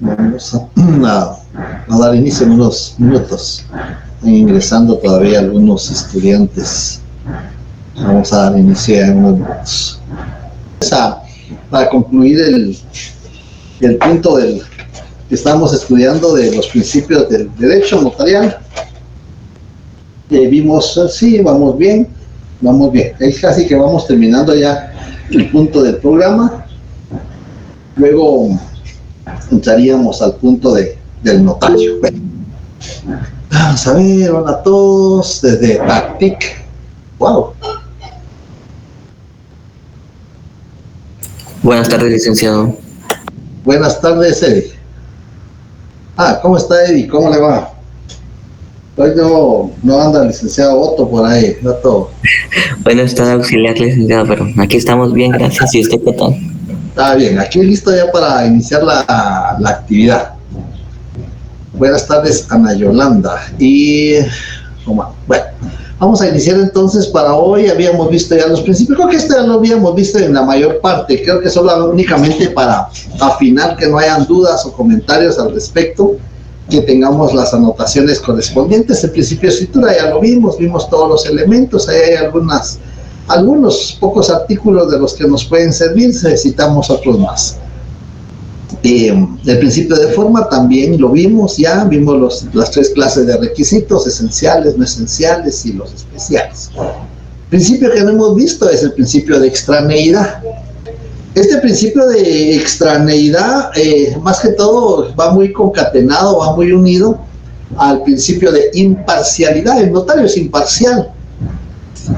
Vamos a dar inicio en unos minutos. Están ingresando todavía algunos estudiantes. Vamos a dar inicio en unos minutos. Para concluir el punto que estamos estudiando de los principios del derecho notarial, vimos, sí, vamos bien. Es casi que vamos terminando ya el punto del programa. Luego entraríamos al punto del notario. Vamos a ver, hola a todos, desde TACTIC. ¡Wow! Buenas tardes, licenciado. Buenas tardes, Eddie. ¿Cómo está, Eddie? ¿Cómo le va? Hoy no anda el licenciado Otto por ahí, no todo. Bueno, está auxiliar, licenciado, pero aquí estamos bien, gracias. ¿Y usted qué tal? Está bien, aquí listo ya para iniciar la actividad. Buenas tardes, Ana Yolanda. Bueno, vamos a iniciar entonces. Para hoy habíamos visto ya los principios. Creo que esto ya lo habíamos visto en la mayor parte. Creo que solo únicamente para afinar, que no hayan dudas o comentarios al respecto, que tengamos las anotaciones correspondientes. El principio de escritura ya lo vimos todos los elementos. Ahí hay algunos pocos artículos de los que nos pueden servir, necesitamos otros más. El principio de forma también lo vimos las tres clases de requisitos: esenciales, no esenciales y los especiales. El principio que no hemos visto es el principio de extraneidad. Este principio de extraneidad, más que todo, va muy concatenado, va muy unido al principio de imparcialidad. El notario es imparcial,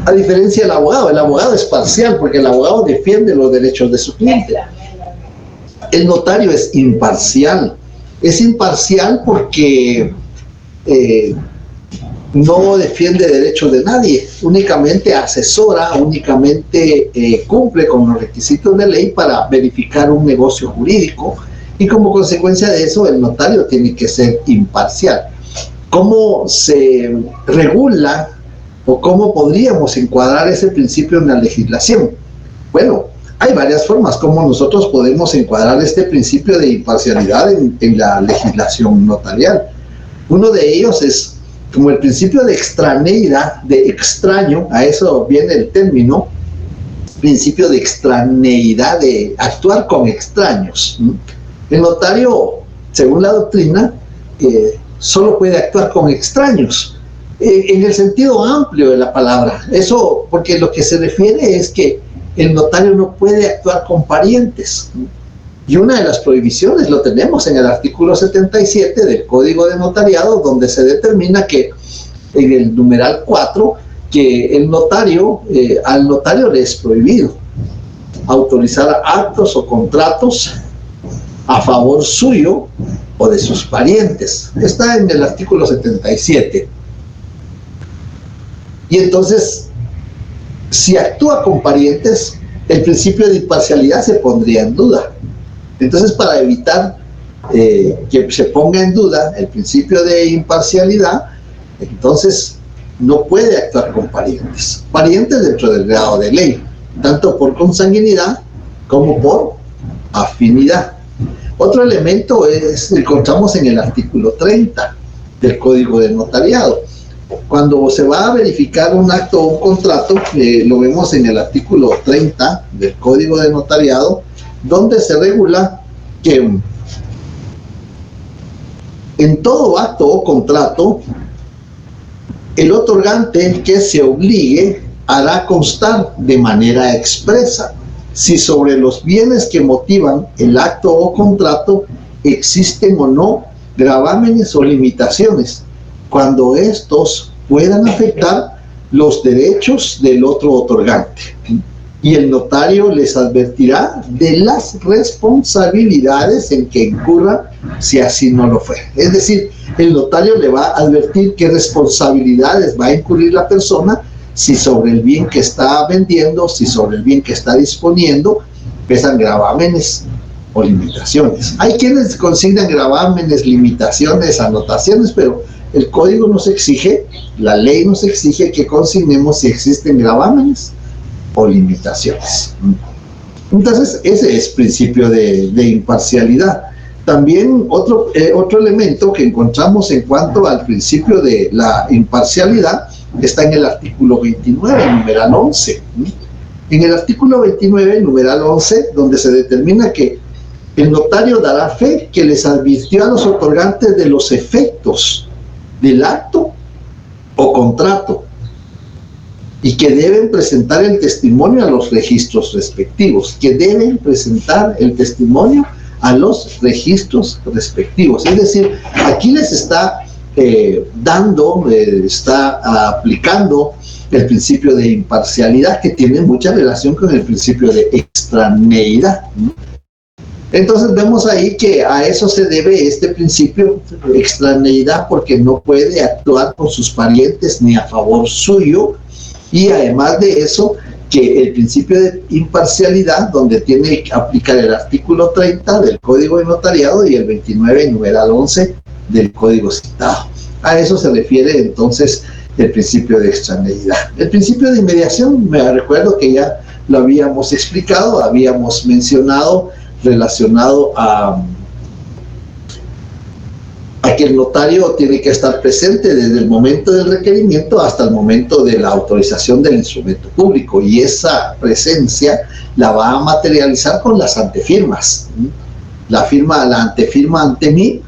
a diferencia del abogado. El abogado es parcial porque el abogado defiende los derechos de su cliente. El notario es imparcial. Es imparcial porque no defiende derechos de nadie, únicamente asesora, únicamente cumple con los requisitos de ley para verificar un negocio jurídico, y como consecuencia de eso el notario tiene que ser imparcial. ¿Cómo se regula o cómo podríamos encuadrar ese principio en la legislación? Bueno, hay varias formas como nosotros podemos encuadrar este principio de imparcialidad en la legislación notarial. Uno de ellos es como el principio de extraneidad, de extraño. A eso viene el término, principio de extraneidad, de actuar con extraños. El notario, según la doctrina, solo puede actuar con extraños, en el sentido amplio de la palabra. Eso porque lo que se refiere es que el notario no puede actuar con parientes. Y una de las prohibiciones lo tenemos en el artículo 77 del Código de Notariado, donde se determina que en el numeral 4, que al notario le es prohibido autorizar actos o contratos a favor suyo o de sus parientes. Está en el artículo 77. Y entonces, si actúa con parientes, el principio de imparcialidad se pondría en duda. Entonces, para evitar que se ponga en duda el principio de imparcialidad, entonces no puede actuar con parientes. Parientes dentro del grado de ley, tanto por consanguinidad como por afinidad. Otro elemento encontramos en el artículo 30 del Código de Notariado. Cuando se va a verificar un acto o un contrato, lo vemos en el artículo 30 del Código de Notariado, donde se regula que en todo acto o contrato, el otorgante que se obligue hará constar de manera expresa si sobre los bienes que motivan el acto o contrato existen o no gravámenes o limitaciones, cuando estos puedan afectar los derechos del otro otorgante. Y el notario les advertirá de las responsabilidades en que incurra si así no lo fue. Es decir, el notario le va a advertir qué responsabilidades va a incurrir la persona si sobre el bien que está vendiendo, si sobre el bien que está disponiendo, pesan gravámenes o limitaciones. Hay quienes consignan gravámenes, limitaciones, anotaciones, pero el código nos exige, la ley nos exige que consignemos si existen gravámenes o limitaciones. Entonces, ese es principio de imparcialidad. También otro elemento que encontramos en cuanto al principio de la imparcialidad está en el artículo 29, numeral 11. En el artículo 29, numeral 11, donde se determina que el notario dará fe que les advirtió a los otorgantes de los efectos del acto o contrato y que deben presentar el testimonio a los registros respectivos, que deben presentar el testimonio a los registros respectivos. Es decir, aquí les está está aplicando el principio de imparcialidad, que tiene mucha relación con el principio de extraneidad. Entonces vemos ahí que a eso se debe este principio de extraneidad, porque no puede actuar con sus parientes ni a favor suyo, y además de eso, que el principio de imparcialidad, donde tiene que aplicar el artículo 30 del Código de Notariado y el 29, numeral 11 del Código citado. A eso se refiere entonces el principio de extraneidad. El principio de inmediación, me recuerdo que ya lo habíamos explicado, habíamos mencionado relacionado a que el notario tiene que estar presente desde el momento del requerimiento hasta el momento de la autorización del instrumento público, y esa presencia la va a materializar con las antefirmas. La antefirma ante mí,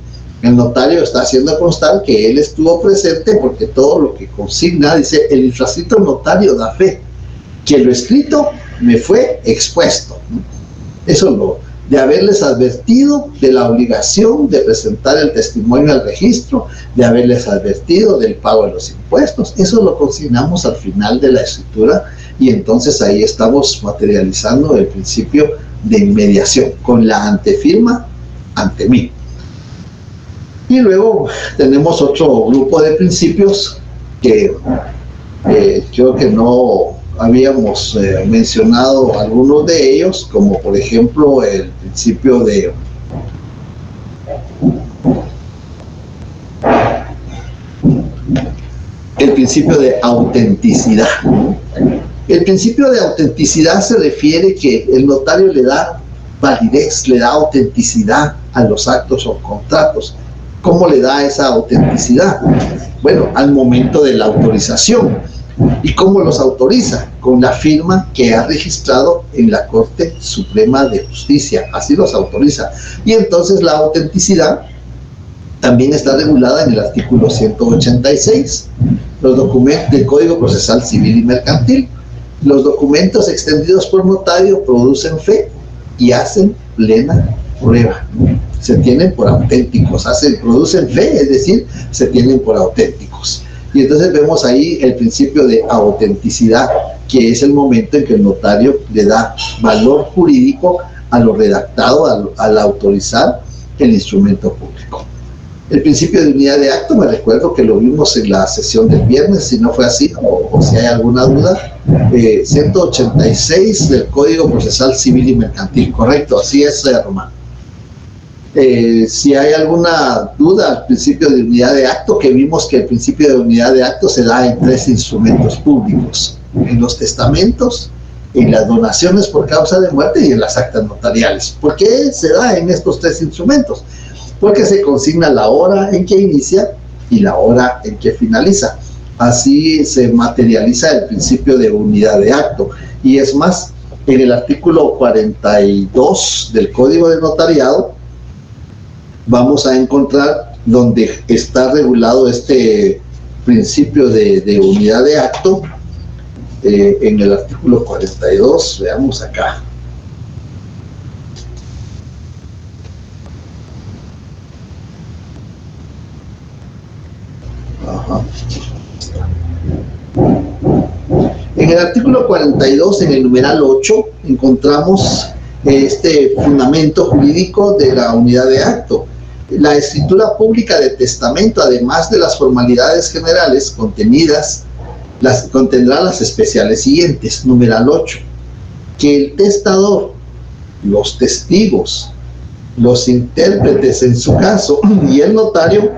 el notario está haciendo constar que él estuvo presente, porque todo lo que consigna, dice, el infrascrito notario da fe que lo escrito me fue expuesto. Eso lo de haberles advertido de la obligación de presentar el testimonio al registro, de haberles advertido del pago de los impuestos. Eso lo consignamos al final de la escritura, y entonces ahí estamos materializando el principio de inmediación con la antefirma ante mí. Y luego tenemos otro grupo de principios que creo que no habíamos mencionado algunos de ellos, como por ejemplo el principio de autenticidad. El principio de autenticidad se refiere que el notario le da validez, le da autenticidad a los actos o contratos. ¿Cómo le da esa autenticidad? Bueno, al momento de la autorización. ¿Y cómo los autoriza? Con la firma que ha registrado en la Corte Suprema de Justicia. Así los autoriza. Y entonces la autenticidad también está regulada en el artículo 186, los documentos del Código Procesal Civil y Mercantil. Los documentos extendidos por notario producen fe y hacen plena prueba. Se tienen por auténticos, producen fe, es decir, se tienen por auténticos. Y entonces vemos ahí el principio de autenticidad, que es el momento en que el notario le da valor jurídico a lo redactado al autorizar el instrumento público. El principio de unidad de acto, me recuerdo que lo vimos en la sesión del viernes, si no fue así, o si hay alguna duda, 186 del Código Procesal Civil y Mercantil, correcto, así es, Román. Si hay alguna duda al principio de unidad de acto, que vimos que el principio de unidad de acto se da en 3 instrumentos públicos: en los testamentos, en las donaciones por causa de muerte y en las actas notariales. ¿Por qué se da en estos 3 instrumentos? Porque se consigna la hora en que inicia y la hora en que finaliza. Así se materializa el principio de unidad de acto. Y es más, en el artículo 42 del Código de Notariado vamos a encontrar donde está regulado este principio de unidad de acto, en el artículo 42, veamos acá. En el artículo 42, en el numeral 8, encontramos este fundamento jurídico de la unidad de acto. La escritura pública de testamento, además de las formalidades generales contenidas, contendrá las especiales siguientes. Numeral 8. Que el testador, los testigos, los intérpretes en su caso y el notario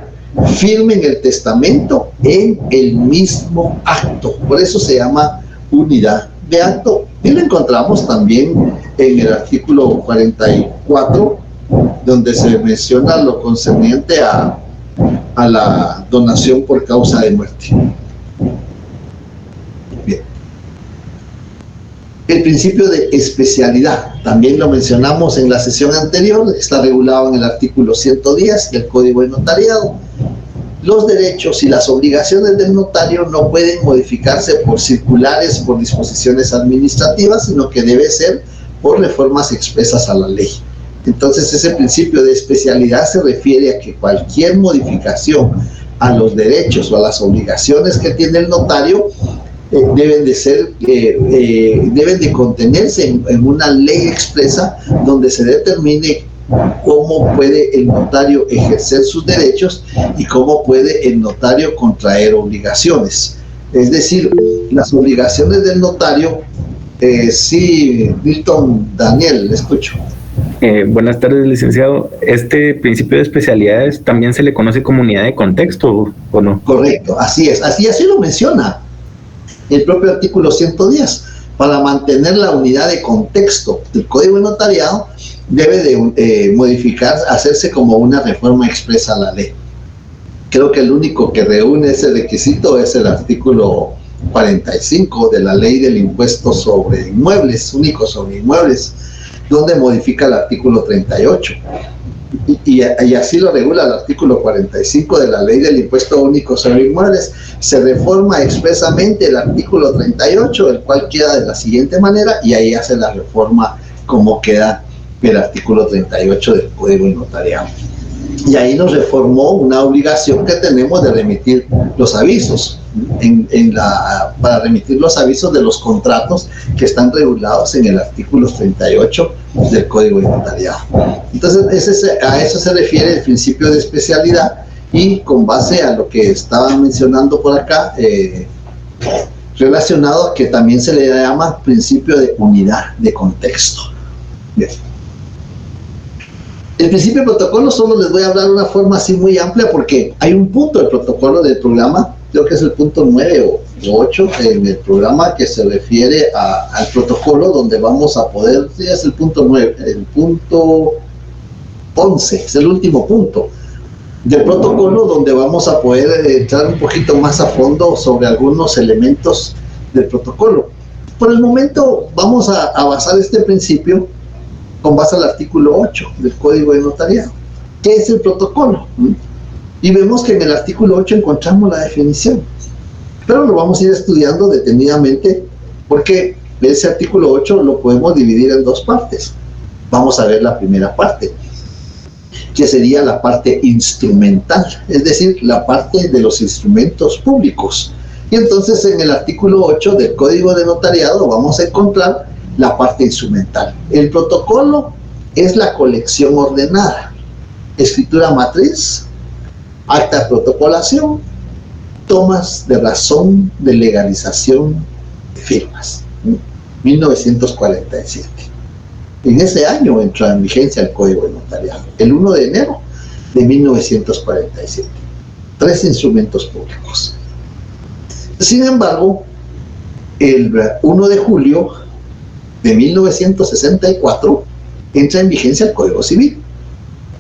firmen el testamento en el mismo acto. Por eso se llama unidad de acto. Y lo encontramos también en el artículo 44 donde se menciona lo concerniente a la donación por causa de muerte. Bien. El principio de especialidad, también lo mencionamos en la sesión anterior, está regulado en el artículo 110 del Código de Notariado. Los derechos y las obligaciones del notario no pueden modificarse por circulares, por disposiciones administrativas, sino que debe ser por reformas expresas a la ley. Entonces, ese principio de especialidad se refiere a que cualquier modificación a los derechos o a las obligaciones que tiene el notario deben de contenerse en una ley expresa donde se determine cómo puede el notario ejercer sus derechos y cómo puede el notario contraer obligaciones. Es decir, las obligaciones del notario, sí, Milton Daniel, le escucho. Buenas tardes, licenciado. ¿Este principio de especialidades también se le conoce como unidad de contexto o no? Correcto, así es, así lo menciona el propio artículo 110. Para mantener la unidad de contexto del Código de Notariado, debe de hacerse como una reforma expresa a la ley. Creo que el único que reúne ese requisito es el artículo 45 de la Ley del Impuesto sobre Inmuebles, único sobre inmuebles, donde modifica el artículo 38. Y así lo regula el artículo 45 de la Ley del Impuesto Único sobre Inmuebles. Se reforma expresamente el artículo 38, el cual queda de la siguiente manera, y ahí hace la reforma como queda el artículo 38 del Código de Notariado. Y ahí nos reformó una obligación que tenemos de remitir los avisos, para remitir los avisos de los contratos que están regulados en el artículo 38 del Código de Notariado. Entonces, a eso se refiere el principio de especialidad, y con base a lo que estaba mencionando por acá, relacionado a que también se le llama principio de unidad de contexto. Bien. El principio de protocolo solo les voy a hablar de una forma así muy amplia, porque hay un punto del protocolo del programa, creo que es el punto 9 o 8 en el programa, que se refiere al protocolo, donde vamos a poder, sí, es el punto 9, el punto 11, es el último punto del protocolo, donde vamos a poder entrar un poquito más a fondo sobre algunos elementos del protocolo. Por el momento vamos a basar este principio con base al artículo 8 del Código de Notariado. ¿Qué es el protocolo? Y vemos que en el artículo 8 encontramos la definición, pero lo vamos a ir estudiando detenidamente, porque ese artículo 8 lo podemos dividir en dos partes. Vamos a ver la primera parte, que sería la parte instrumental, es decir, la parte de los instrumentos públicos. Y entonces en el artículo 8 del Código de Notariado vamos a encontrar la parte instrumental. El protocolo es la colección ordenada, escritura matriz, acta de protocolación, tomas de razón de legalización de firmas. 1947. En ese año entró en vigencia el Código de Notariado, el 1 de enero de 1947. 3 instrumentos públicos. Sin embargo, el 1 de julio de 1964 entra en vigencia el Código Civil,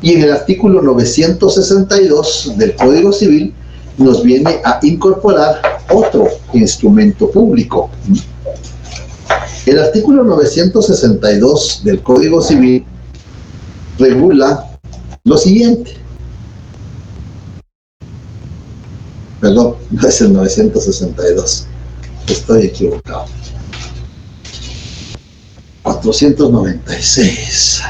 y en el artículo 962 del Código Civil nos viene a incorporar otro instrumento público. El artículo 962 del Código Civil regula lo siguiente. Perdón, no es el 962, estoy equivocado. 496.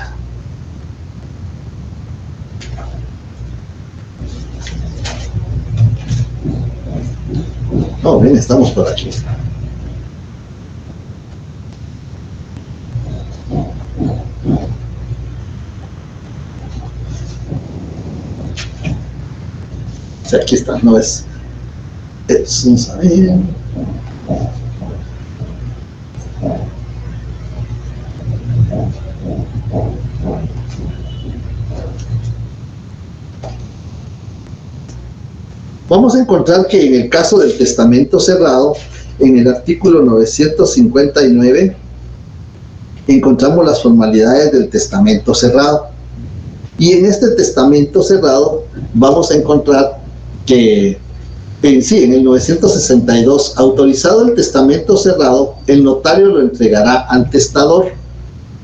Oh, bien, estamos por aquí. O sea, aquí está, no es. Vamos a ver. Vamos a encontrar que en el caso del testamento cerrado, en el artículo 959, encontramos las formalidades del testamento cerrado. Y en este testamento cerrado vamos a encontrar que en el 962, autorizado el testamento cerrado, el notario lo entregará al testador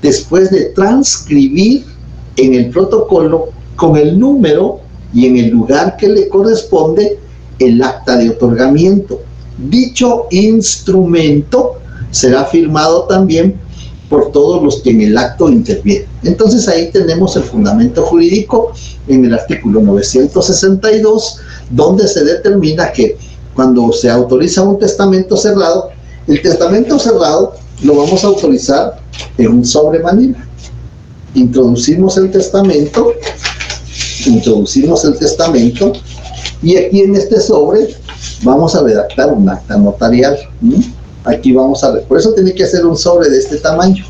después de transcribir en el protocolo con el número y en el lugar que le corresponde el acta de otorgamiento. Dicho instrumento será firmado también por todos los que en el acto intervienen. Entonces ahí tenemos el fundamento jurídico en el artículo 962, donde se determina que cuando se autoriza un testamento cerrado, el testamento cerrado lo vamos a autorizar en un sobre manila. Introducimos el testamento y aquí en este sobre vamos a redactar un acta notarial. Aquí por eso tiene que ser un sobre de este tamaño.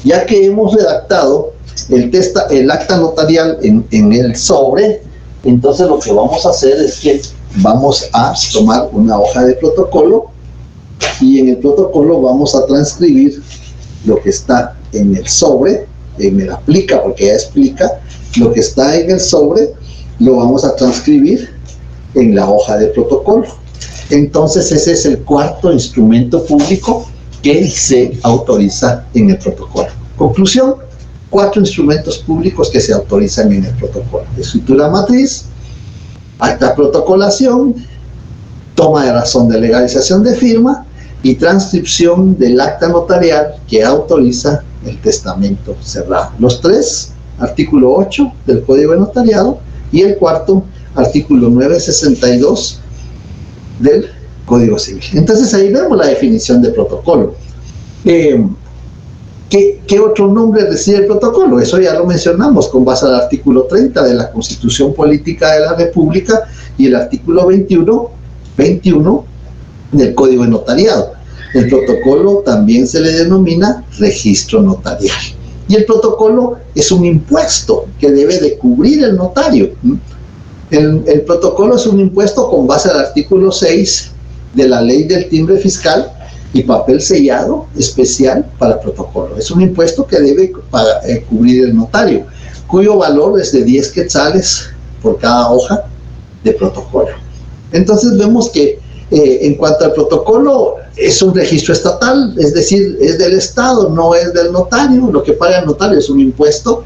Ya que hemos redactado el acta notarial en el sobre, entonces lo que vamos a hacer es que vamos a tomar una hoja de protocolo y en el protocolo vamos a transcribir lo que está en el sobre, me la aplica porque ya explica, lo que está en el sobre lo vamos a transcribir en la hoja de protocolo. Entonces ese es el cuarto instrumento público que se autoriza en el protocolo. Conclusión, 4 instrumentos públicos que se autorizan en el protocolo: escritura matriz, acta protocolación, toma de razón de legalización de firma y transcripción del acta notarial que autoriza el testamento cerrado. Los 3, artículo 8 del Código de Notariado, y el cuarto, artículo 962 del Código Civil. Entonces ahí vemos la definición de protocolo. ¿Qué otro nombre recibe el protocolo? Eso ya lo mencionamos con base al artículo 30 de la Constitución Política de la República y el artículo 21 del Código de Notariado. El protocolo también se le denomina registro notarial. Y el protocolo es un impuesto que debe de cubrir el notario. El protocolo es un impuesto con base al artículo 6 de la Ley del Timbre Fiscal y papel sellado especial para protocolo. Es un impuesto que debe cubrir el notario, cuyo valor es de 10 quetzales por cada hoja de protocolo. Entonces vemos que en cuanto al protocolo, es un registro estatal, es decir, es del Estado, no es del notario. Lo que paga el notario es un impuesto.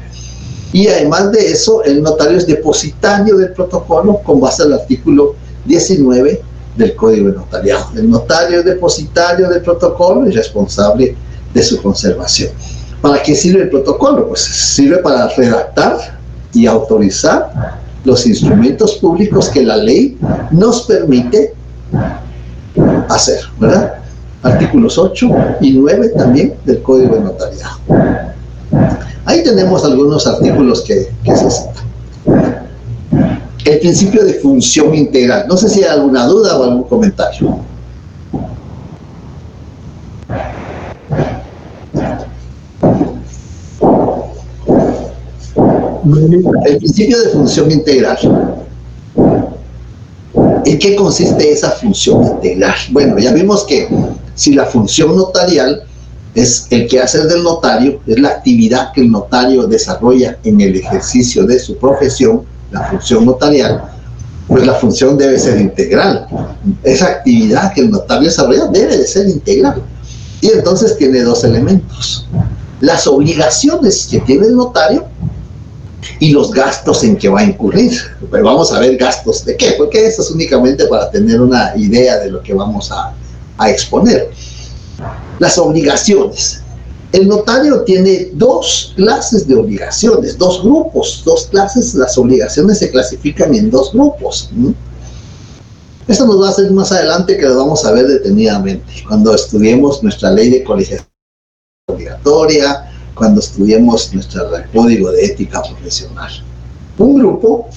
Y además de eso, el notario es depositario del protocolo con base al artículo 19 del Código de Notariado. El notario es depositario del protocolo y responsable de su conservación. ¿Para qué sirve el protocolo? Pues sirve para redactar y autorizar los instrumentos públicos que la ley nos permite hacer, ¿verdad? Artículos 8 y 9 también del Código de Notariado. Ahí tenemos algunos artículos que se citan. El principio de función integral. No sé si hay alguna duda o algún comentario. El principio de función integral. ¿En qué consiste esa función integral? Bueno, ya vimos que si la función notarial es el quehacer del notario, es la actividad que el notario desarrolla en el ejercicio de su profesión, la función notarial, pues la función debe ser integral. Esa actividad que el notario desarrolla debe de ser integral. Y entonces tiene 2 elementos: las obligaciones que tiene el notario y los gastos en que va a incurrir. Pero vamos a ver gastos de qué, porque eso es únicamente para tener una idea de lo que vamos a exponer. Las obligaciones. El notario tiene 2 clases de obligaciones, 2 grupos, 2 clases. Las obligaciones se clasifican en 2 grupos. Esto nos va a hacer más adelante, que lo vamos a ver detenidamente cuando estudiemos nuestra ley de colegiación obligatoria, cuando estudiemos nuestro código de ética profesional. Un grupo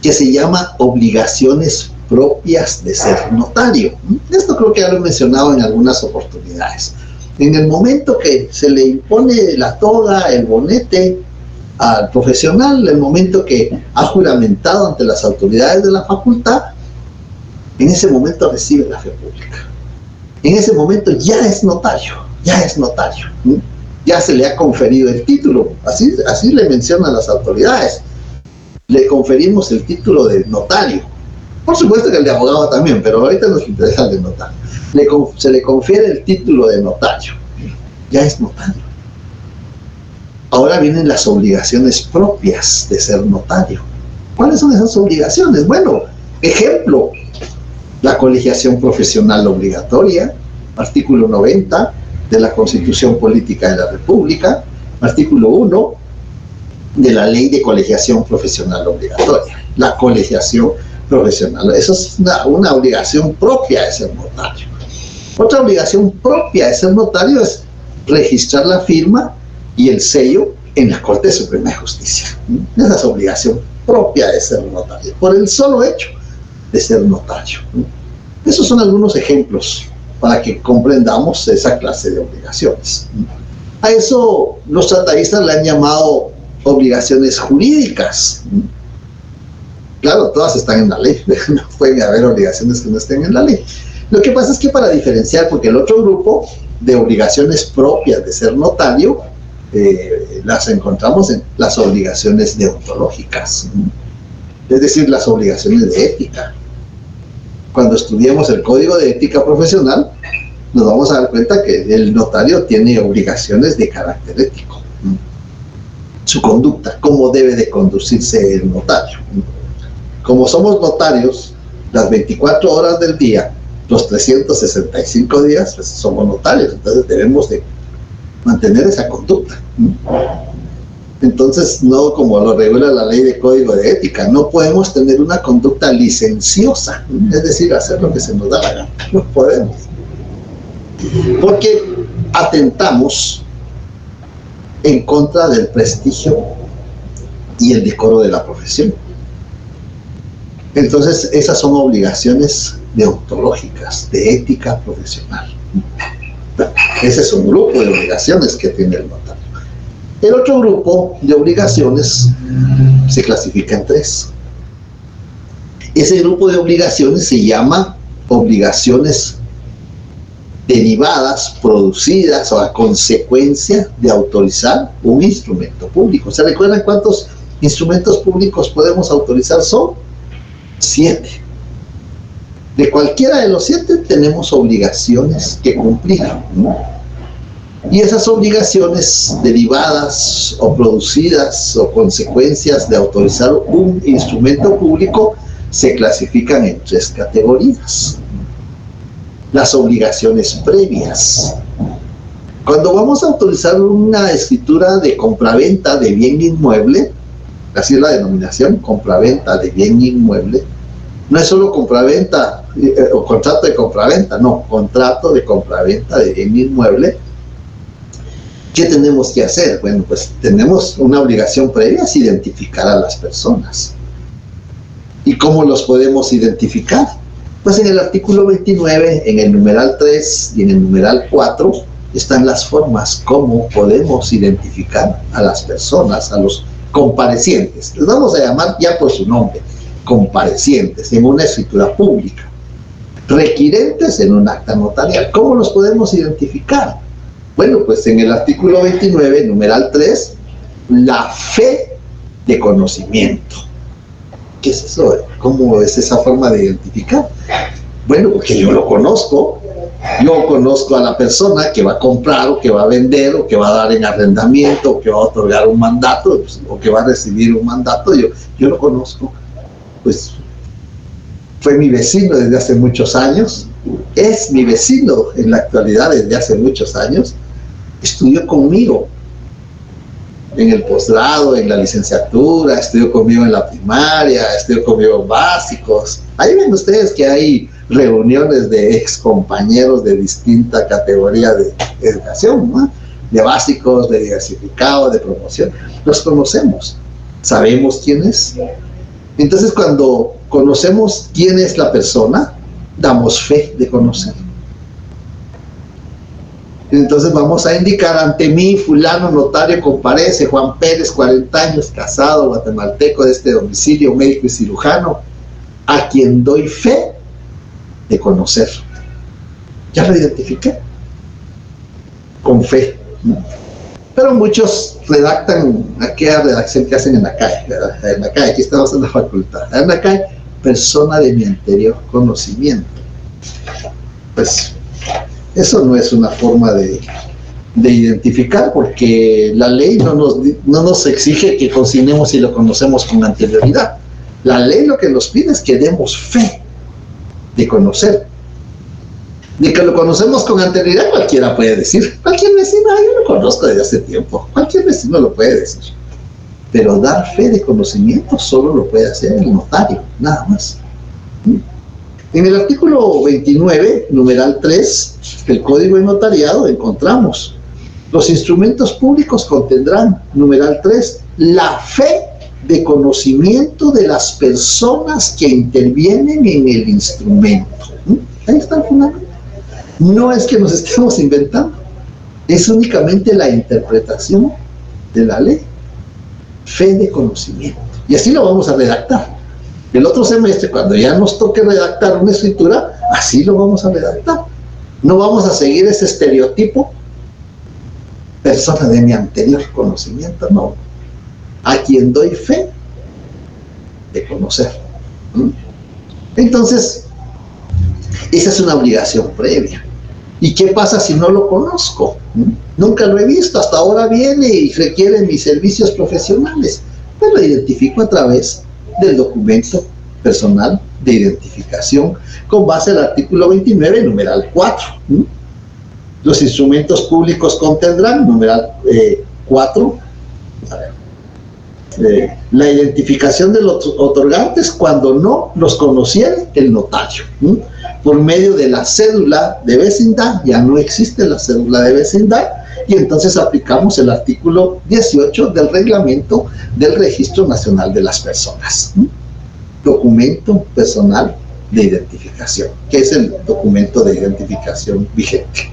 que se llama obligaciones propias de ser notario. Esto creo que ya lo he mencionado en algunas oportunidades. En el momento que se le impone la toga, el bonete al profesional, el momento que ha juramentado ante las autoridades de la facultad, en ese momento recibe la fe pública. En ese momento ya es notario, ya es notario. ya se le ha conferido el título, así le mencionan las autoridades. Le conferimos el título de notario. Por supuesto que el de abogado también, pero ahorita nos interesa el de notario. Se le confiere el título de notario. Ya es notario. Ahora vienen las obligaciones propias de ser notario. ¿Cuáles son esas obligaciones? Bueno, ejemplo, la colegiación profesional obligatoria, artículo 90 de la Constitución Política de la República, artículo 1 de la Ley de Colegiación Profesional Obligatoria. La colegiación profesional, eso es una obligación propia de ser notario. Otra obligación propia de ser notario es registrar la firma y el sello en la Corte Suprema de Justicia. Esa es obligación propia de ser notario, por el solo hecho de ser notario. Esos son algunos ejemplos para que comprendamos esa clase de obligaciones. A eso los tratadistas le han llamado obligaciones jurídicas. Claro, todas están en la ley, no pueden haber obligaciones que no estén en la ley. Lo que pasa es que para diferenciar, porque el otro grupo de obligaciones propias de ser notario, las encontramos en las obligaciones deontológicas, es decir, las obligaciones de ética. Cuando estudiemos el Código de Ética Profesional, nos vamos a dar cuenta que el notario tiene obligaciones de carácter ético. Su conducta, cómo debe de conducirse el notario. Como somos notarios, las 24 horas del día, los 365 días, pues somos notarios, entonces debemos de mantener esa conducta. Entonces, no como lo regula la ley de Código de Ética, no podemos tener una conducta licenciosa, es decir, hacer lo que se nos da la gana, no podemos. Porque atentamos en contra del prestigio y el decoro de la profesión. Entonces, esas son obligaciones deontológicas, de ética profesional. Ese es un grupo de obligaciones que tiene el notario. El otro grupo de obligaciones se clasifica en 3. Ese grupo de obligaciones se llama obligaciones derivadas, producidas o a consecuencia de autorizar un instrumento público. ¿Se recuerdan cuántos instrumentos públicos podemos autorizar? Son 7. De cualquiera de los 7 tenemos obligaciones que cumplir, ¿no? Y esas obligaciones derivadas o producidas o consecuencias de autorizar un instrumento público se clasifican en 3 categorías. Las obligaciones previas. Cuando vamos a autorizar una escritura de compraventa de bien inmueble, así es la denominación, compraventa de bien inmueble, no es solo compraventa o contrato de compraventa, no, contrato de compraventa de bien inmueble. ¿Qué tenemos que hacer? Bueno, pues tenemos una obligación previa, es identificar a las personas. ¿Y cómo los podemos identificar? Pues en el artículo 29, en el numeral 3 y en el numeral 4, están las formas cómo podemos identificar a las personas, a los comparecientes. Les vamos a llamar ya por su nombre, comparecientes en una escritura pública, requirentes en un acta notarial. ¿Cómo los podemos identificar? Bueno, pues en el artículo 29, numeral 3, la fe de conocimiento. ¿Qué es eso? ¿Cómo es esa forma de identificar? Bueno, porque yo lo conozco. Yo conozco a la persona que va a comprar o que va a vender o que va a dar en arrendamiento o que va a otorgar un mandato o que va a recibir un mandato. Yo lo conozco. Pues fue mi vecino desde hace muchos años. Es mi vecino en la actualidad desde hace muchos años. Estudió conmigo en el posgrado, en la licenciatura, estudió conmigo en la primaria, estudió conmigo en básicos. Ahí ven ustedes que hay reuniones de ex compañeros de distinta categoría de educación, ¿no? De básicos, de diversificado, de promoción. Los conocemos, sabemos quién es. Entonces, cuando conocemos quién es la persona, damos fe de conocer. Entonces vamos a indicar: ante mí, fulano notario comparece, Juan Pérez, 40 años, casado, guatemalteco, de este domicilio, médico y cirujano, a quien doy fe de conocer. Ya lo identifiqué con fe. Pero muchos redactan aquella redacción que hacen en la calle, ¿verdad? En la calle, aquí estamos en la facultad. En la calle, persona de mi anterior conocimiento. Pues eso no es una forma de identificar, porque la ley no nos exige que consignemos si lo conocemos con anterioridad. La ley lo que nos pide es que demos fe de conocer. De que lo conocemos con anterioridad, cualquiera puede decir. Cualquier vecino, yo lo conozco desde hace tiempo. Cualquier vecino lo puede decir. Pero dar fe de conocimiento solo lo puede hacer el notario, nada más. En el artículo 29, numeral 3, del Código de Notariado, encontramos: los instrumentos públicos contendrán, numeral 3, la fe de conocimiento de las personas que intervienen en el instrumento. Ahí está el fundamento. No es que nos estemos inventando, es únicamente la interpretación de la ley. Fe de conocimiento. Y así lo vamos a redactar. El otro semestre, cuando ya nos toque redactar una escritura, así lo vamos a redactar. No vamos a seguir ese estereotipo, persona de mi anterior conocimiento, no. A quien doy fe de conocer. Entonces, esa es una obligación previa. ¿Y qué pasa si no lo conozco? Nunca lo he visto, hasta ahora viene y requiere mis servicios profesionales. Pues lo identifico a través del documento personal de identificación con base al artículo 29, numeral 4. Los instrumentos públicos contendrán, numeral 4, la identificación de los otorgantes cuando no los conociera el notario. Por medio de la cédula de vecindad, ya no existe la cédula de vecindad, y entonces aplicamos el artículo 18 del reglamento del Registro Nacional de las Personas. Documento personal de identificación, que es el documento de identificación vigente.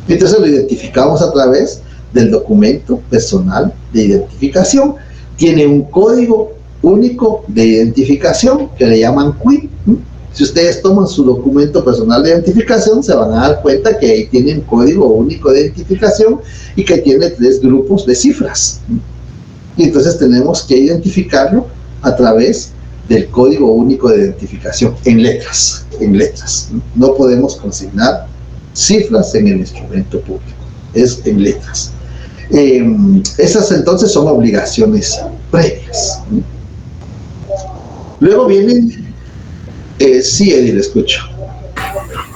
Entonces lo identificamos a través del documento personal de identificación. Tiene un código único de identificación que le llaman CUI. Si ustedes toman su documento personal de identificación, se van a dar cuenta que ahí tiene un código único de identificación y que tiene 3 grupos de cifras. Y entonces tenemos que identificarlo a través del código único de identificación en letras. No podemos consignar cifras en el instrumento público, es en letras. Esas entonces son obligaciones previas. Luego vienen... sí, Eddie, le escucho.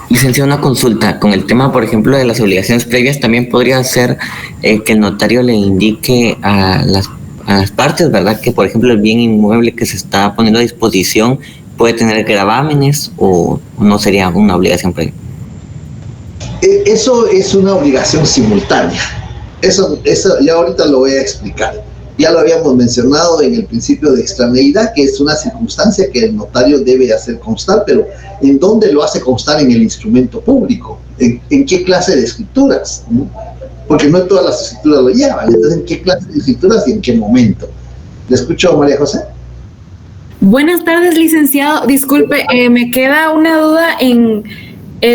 Licenciado, una consulta. Con el tema, por ejemplo, de las obligaciones previas, también podría ser que el notario le indique a las partes, ¿verdad? Que, por ejemplo, el bien inmueble que se está poniendo a disposición puede tener gravámenes, o no sería una obligación previa. Eso es una obligación simultánea. Eso ya ahorita lo voy a explicar. Ya lo habíamos mencionado en el principio de extraneidad, que es una circunstancia que el notario debe hacer constar, pero ¿en dónde lo hace constar? En el instrumento público. ¿En qué clase de escrituras? Porque no todas las escrituras lo llevan. Entonces, ¿en qué clase de escrituras y en qué momento? ¿Le escucho, María José? Buenas tardes, licenciado. Disculpe, me queda una duda en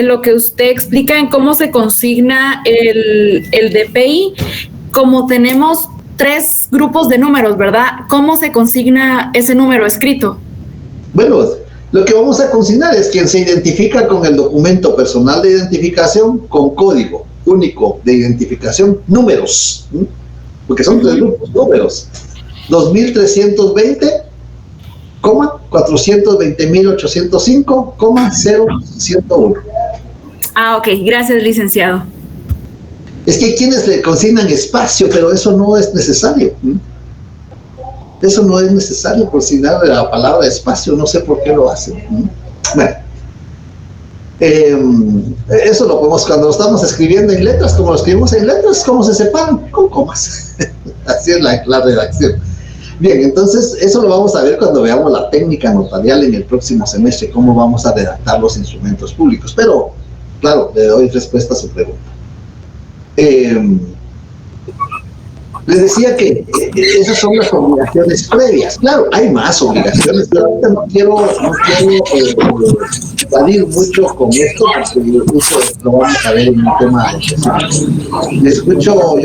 lo que usted explica en cómo se consigna el DPI. Como tenemos 3 grupos de números, ¿verdad? ¿Cómo se consigna ese número escrito? Bueno, lo que vamos a consignar es quien se identifica con el documento personal de identificación con código único de identificación, números, porque son 3 grupos, números. 2320, 420.805, 0101. Ah, ok. Gracias, licenciado. Es que hay quienes le consignan espacio, pero eso no es necesario. Eso no es necesario consignar la palabra espacio, no sé por qué lo hacen. Bueno, eso lo podemos, cuando lo estamos escribiendo en letras, como lo escribimos en letras, ¿cómo se separan? Con comas. Así es la redacción. Bien, entonces eso lo vamos a ver cuando veamos la técnica notarial en el próximo semestre, cómo vamos a redactar los instrumentos públicos. Pero, claro, le doy respuesta a su pregunta. Les decía que esas son las obligaciones previas. Claro, hay más obligaciones, pero ahorita no quiero evadir mucho con esto, porque incluso lo vamos a ver en un tema. Le escucho yo.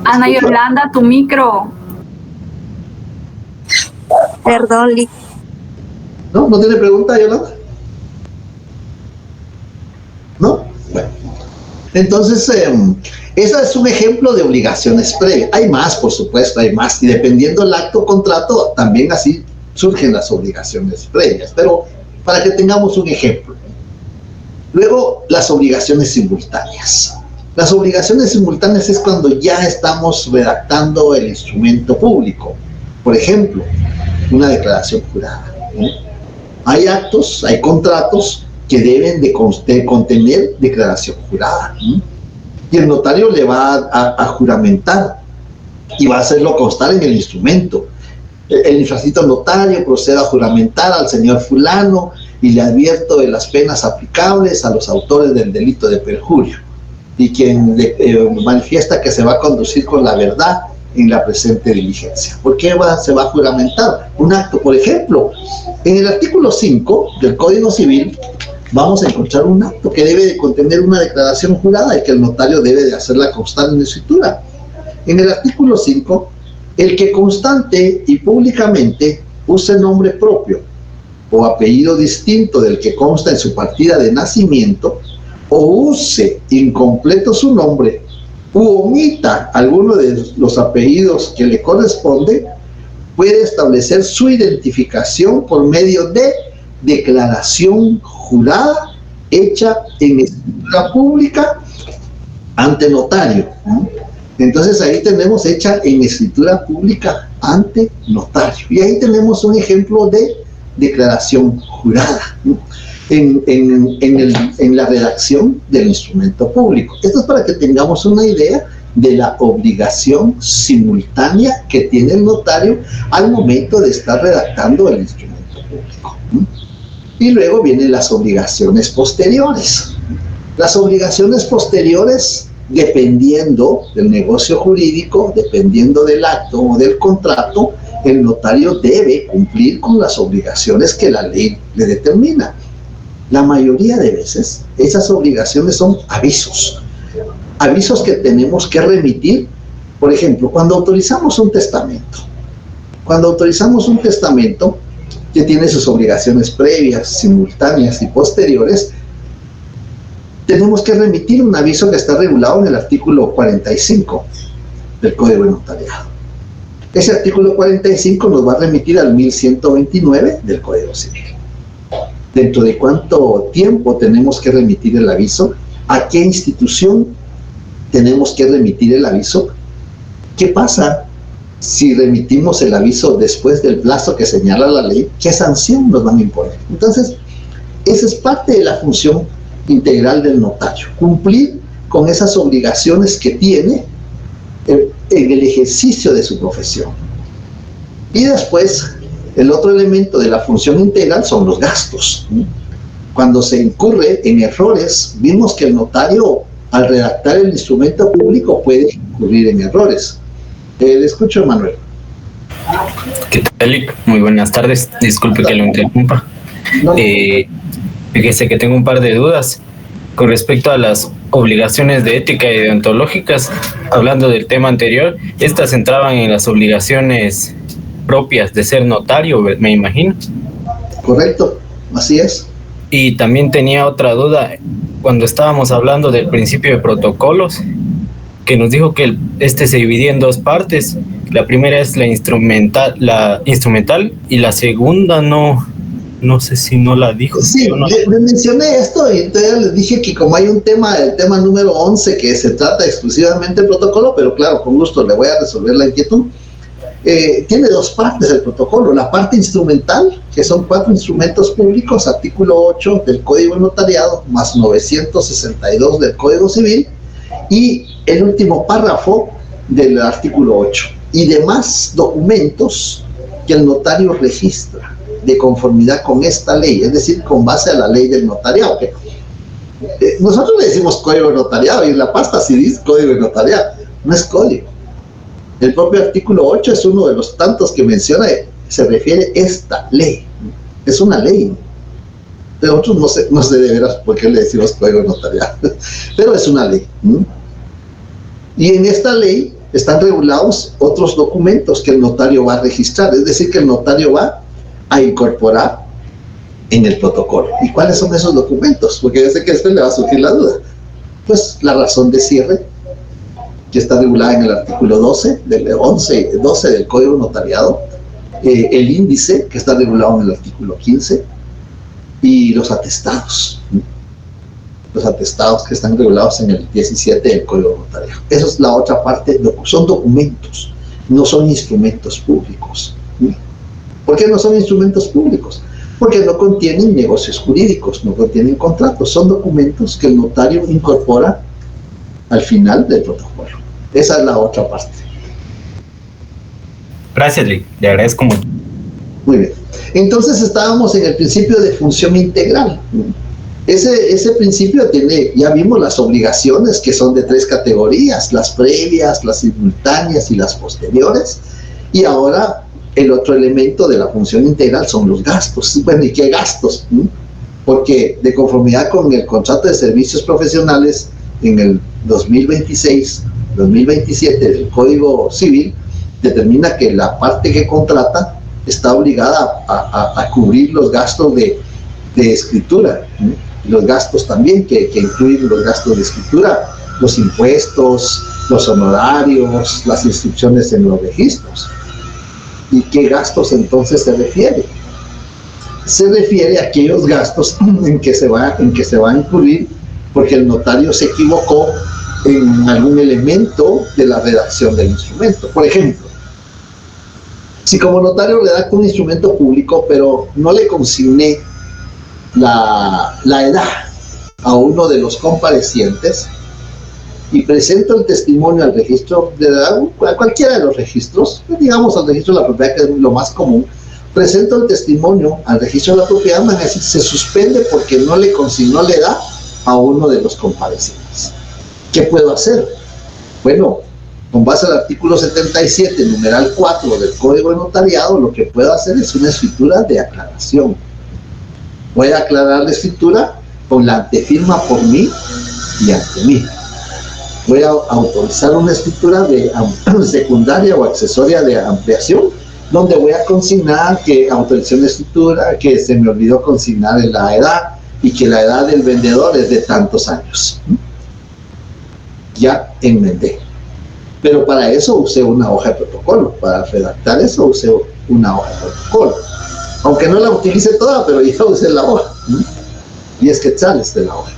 Ana Yolanda, tu micro. Perdón, ¿No tiene pregunta, Yolanda? ¿No? Bueno. Entonces, ese es un ejemplo de obligaciones previas. Hay más, por supuesto, hay más. Y dependiendo del acto o contrato, también así surgen las obligaciones previas. Pero para que tengamos un ejemplo. Luego, las obligaciones simultáneas. Las obligaciones simultáneas es cuando ya estamos redactando el instrumento público. Por ejemplo, una declaración jurada. Hay actos, hay contratos que deben de contener declaración jurada. Y el notario le va a juramentar y va a hacerlo constar en el instrumento. El infracito notario procede a juramentar al señor fulano y le advierto de las penas aplicables a los autores del delito de perjurio, y quien manifiesta que se va a conducir con la verdad en la presente diligencia. ¿Por qué se va a juramentar un acto? Por ejemplo, en el artículo 5 del Código Civil vamos a encontrar un acto que debe de contener una declaración jurada y que el notario debe de hacerla constar en la escritura. En el artículo 5, el que constante y públicamente use nombre propio o apellido distinto del que consta en su partida de nacimiento, o use incompleto su nombre, u omita alguno de los apellidos que le corresponde, puede establecer su identificación por medio de declaración jurada hecha en escritura pública ante notario. Entonces ahí tenemos hecha en escritura pública ante notario. Y ahí tenemos un ejemplo de declaración jurada en la redacción del instrumento público. Esto es para que tengamos una idea de la obligación simultánea que tiene el notario al momento de estar redactando el instrumento público. Y luego vienen las obligaciones posteriores. Las obligaciones posteriores, dependiendo del negocio jurídico, dependiendo del acto o del contrato, el notario debe cumplir con las obligaciones que la ley le determina. La mayoría de veces, esas obligaciones son avisos. Avisos que tenemos que remitir. Por ejemplo, cuando autorizamos un testamento. Cuando autorizamos un testamento que tiene sus obligaciones previas, simultáneas y posteriores, tenemos que remitir un aviso que está regulado en el artículo 45 del Código de Notariado. Ese artículo 45 nos va a remitir al 1129 del Código Civil. ¿Dentro de cuánto tiempo tenemos que remitir el aviso? ¿A qué institución tenemos que remitir el aviso? ¿Qué pasa si remitimos el aviso después del plazo que señala la ley? ¿Qué sanción nos van a imponer? Entonces, esa es parte de la función integral del notario, cumplir con esas obligaciones que tiene en el ejercicio de su profesión. Y después, el otro elemento de la función integral son los gastos. Cuando se incurre en errores, vimos que el notario, al redactar el instrumento público, puede incurrir en errores. Le escucho, Manuel. ¿Qué tal? Muy buenas tardes. Disculpe que lo interrumpa. Fíjese que tengo un par de dudas con respecto a las obligaciones de ética y deontológicas. Hablando del tema anterior, estas entraban en las obligaciones propias de ser notario, me imagino. Correcto, así es. Y también tenía otra duda cuando estábamos hablando del principio de protocolos, que nos dijo que este se dividía en dos partes. La primera es la instrumental y la segunda no sé si no la dijo. Sí, no. le mencioné esto y entonces les dije que como hay un tema, el tema número 11, que se trata exclusivamente del protocolo, pero claro, con gusto le voy a resolver la inquietud. Tiene dos partes el protocolo: la parte instrumental, que son 4 instrumentos públicos, artículo 8 del Código de Notariado, más 962 del Código Civil, y el último párrafo del artículo 8, y demás documentos que el notario registra de conformidad con esta ley, es decir, con base a la ley del notariado. Nosotros le decimos Código de Notariado y en la pasta sí dice Código de Notariado, no es código. El propio artículo 8 es uno de los tantos que menciona, se refiere a esta ley, es una ley. De otros no sé de veras por qué le decimos código notarial, pero es una ley. Y en esta ley están regulados otros documentos que el notario va a registrar, es decir, que el notario va a incorporar en el protocolo. ¿Y cuáles son esos documentos? Porque yo sé que a usted le va a surgir la duda. Pues la razón de cierre, que está regulada en el artículo 12 del Código Notariado, el índice, que está regulado en el artículo 15, y los atestados. Los atestados que están regulados en el 17 del Código Notariado. Esa es la otra parte, son documentos, no son instrumentos públicos. ¿Por qué no son instrumentos públicos? Porque no contienen negocios jurídicos, no contienen contratos, son documentos que el notario incorpora al final del protocolo. Esa es la otra parte. Gracias, le agradezco mucho. Muy bien. Entonces estábamos en el principio de función integral. Ese principio tiene, ya vimos las obligaciones que son de 3 categorías, las previas, las simultáneas y las posteriores, y ahora el otro elemento de la función integral son los gastos. Bueno, ¿y qué gastos? Porque de conformidad con el contrato de servicios profesionales en el 2026-2027 del Código Civil, determina que la parte que contrata está obligada a cubrir los gastos de escritura, los gastos también que incluyen los gastos de escritura, los impuestos, los honorarios, las inscripciones en los registros. ¿Y qué gastos entonces se refiere? Se refiere a aquellos gastos en que se va a incluir porque el notario se equivocó en algún elemento de la redacción del instrumento. Por ejemplo, si como notario redacto un instrumento público, pero no le consigné la edad a uno de los comparecientes y presento el testimonio al registro, a cualquiera de los registros, digamos al registro de la propiedad, que es lo más común, presento el testimonio al registro de la propiedad, van a decir, se suspende porque no le consignó la edad a uno de los comparecientes. ¿Qué puedo hacer? Bueno, con base al artículo 77, numeral 4 del Código de Notariado, lo que puedo hacer es una escritura de aclaración. Voy a aclarar la escritura con la antefirma por mí y ante mí. Voy a autorizar una escritura de secundaria o accesoria de ampliación, donde voy a consignar que autoricé una escritura, que se me olvidó consignar la edad y que la edad del vendedor es de tantos años. Ya enmendé. Pero para eso usé una hoja de protocolo. Para redactar eso usé una hoja de protocolo. Aunque no la utilice toda, pero ya usé la hoja. 10 quetzales de la hoja.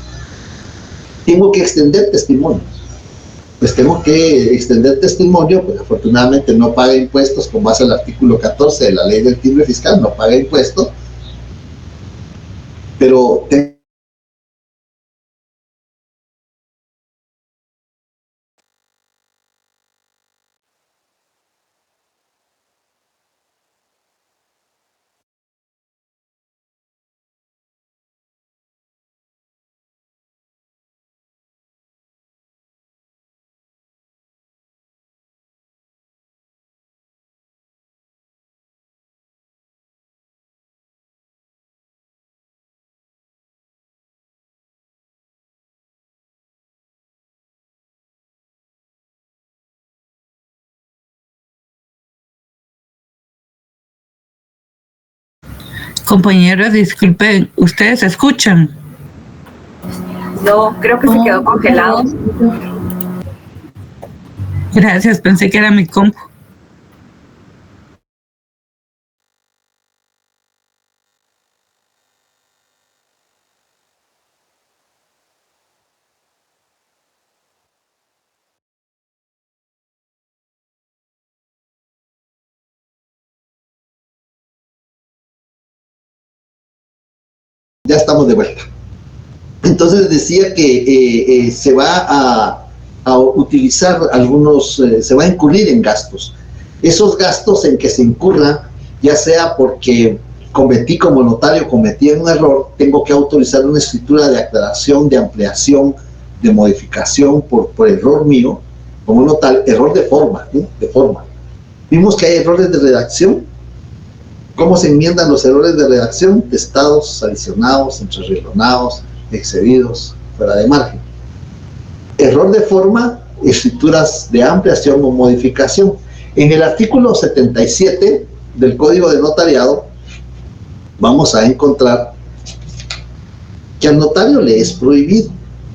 Tengo que extender testimonio. Pues tengo que extender testimonio, pues afortunadamente no paga impuestos con base al artículo 14 de la ley del timbre fiscal, no paga impuestos. Pero Compañeros, disculpen, ¿ustedes escuchan? No, creo que se quedó congelado. Gracias, pensé que era mi compu. ya estamos de vuelta. Entonces decía que se va a utilizar algunos, se va a incurrir en gastos. Esos gastos en que se incurra, ya sea porque cometí como notario, cometí un error, tengo que autorizar una escritura de aclaración, de ampliación, de modificación por error mío, como notario, error de forma, ¿sí? De forma. Vimos que hay errores de redacción. ¿Cómo se enmiendan los errores de redacción? Testados, adicionados, entrerenglonados, excedidos, fuera de margen. Error de forma, escrituras de ampliación o modificación. En el artículo 77 del Código de Notariado vamos a encontrar que al notario le es prohibido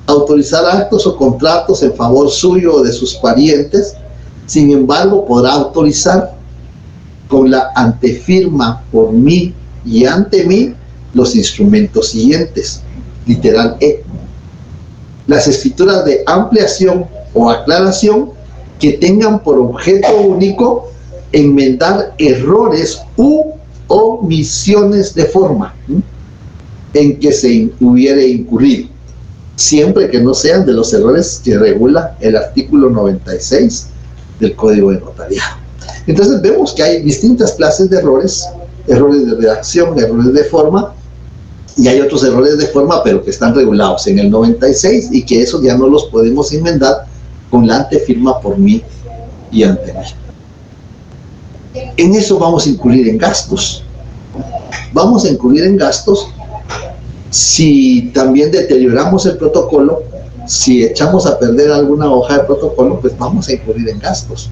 autorizar actos o contratos en favor suyo o de sus parientes. Sin embargo, podrá autorizar con la antefirma por mí y ante mí los instrumentos siguientes. Literal E. Las escrituras de ampliación o aclaración que tengan por objeto único enmendar errores u omisiones de forma en que se hubiere incurrido, siempre que no sean de los errores que regula el artículo 96 del Código de Notariado. Entonces vemos que hay distintas clases de errores, errores de redacción, errores de forma, y hay otros errores de forma, pero que están regulados en el 96 y que esos ya no los podemos enmendar con la antefirma por mí y ante mí. En eso vamos a incurrir en gastos. Vamos a incurrir en gastos si también deterioramos el protocolo, si echamos a perder alguna hoja de protocolo, pues vamos a incurrir en gastos.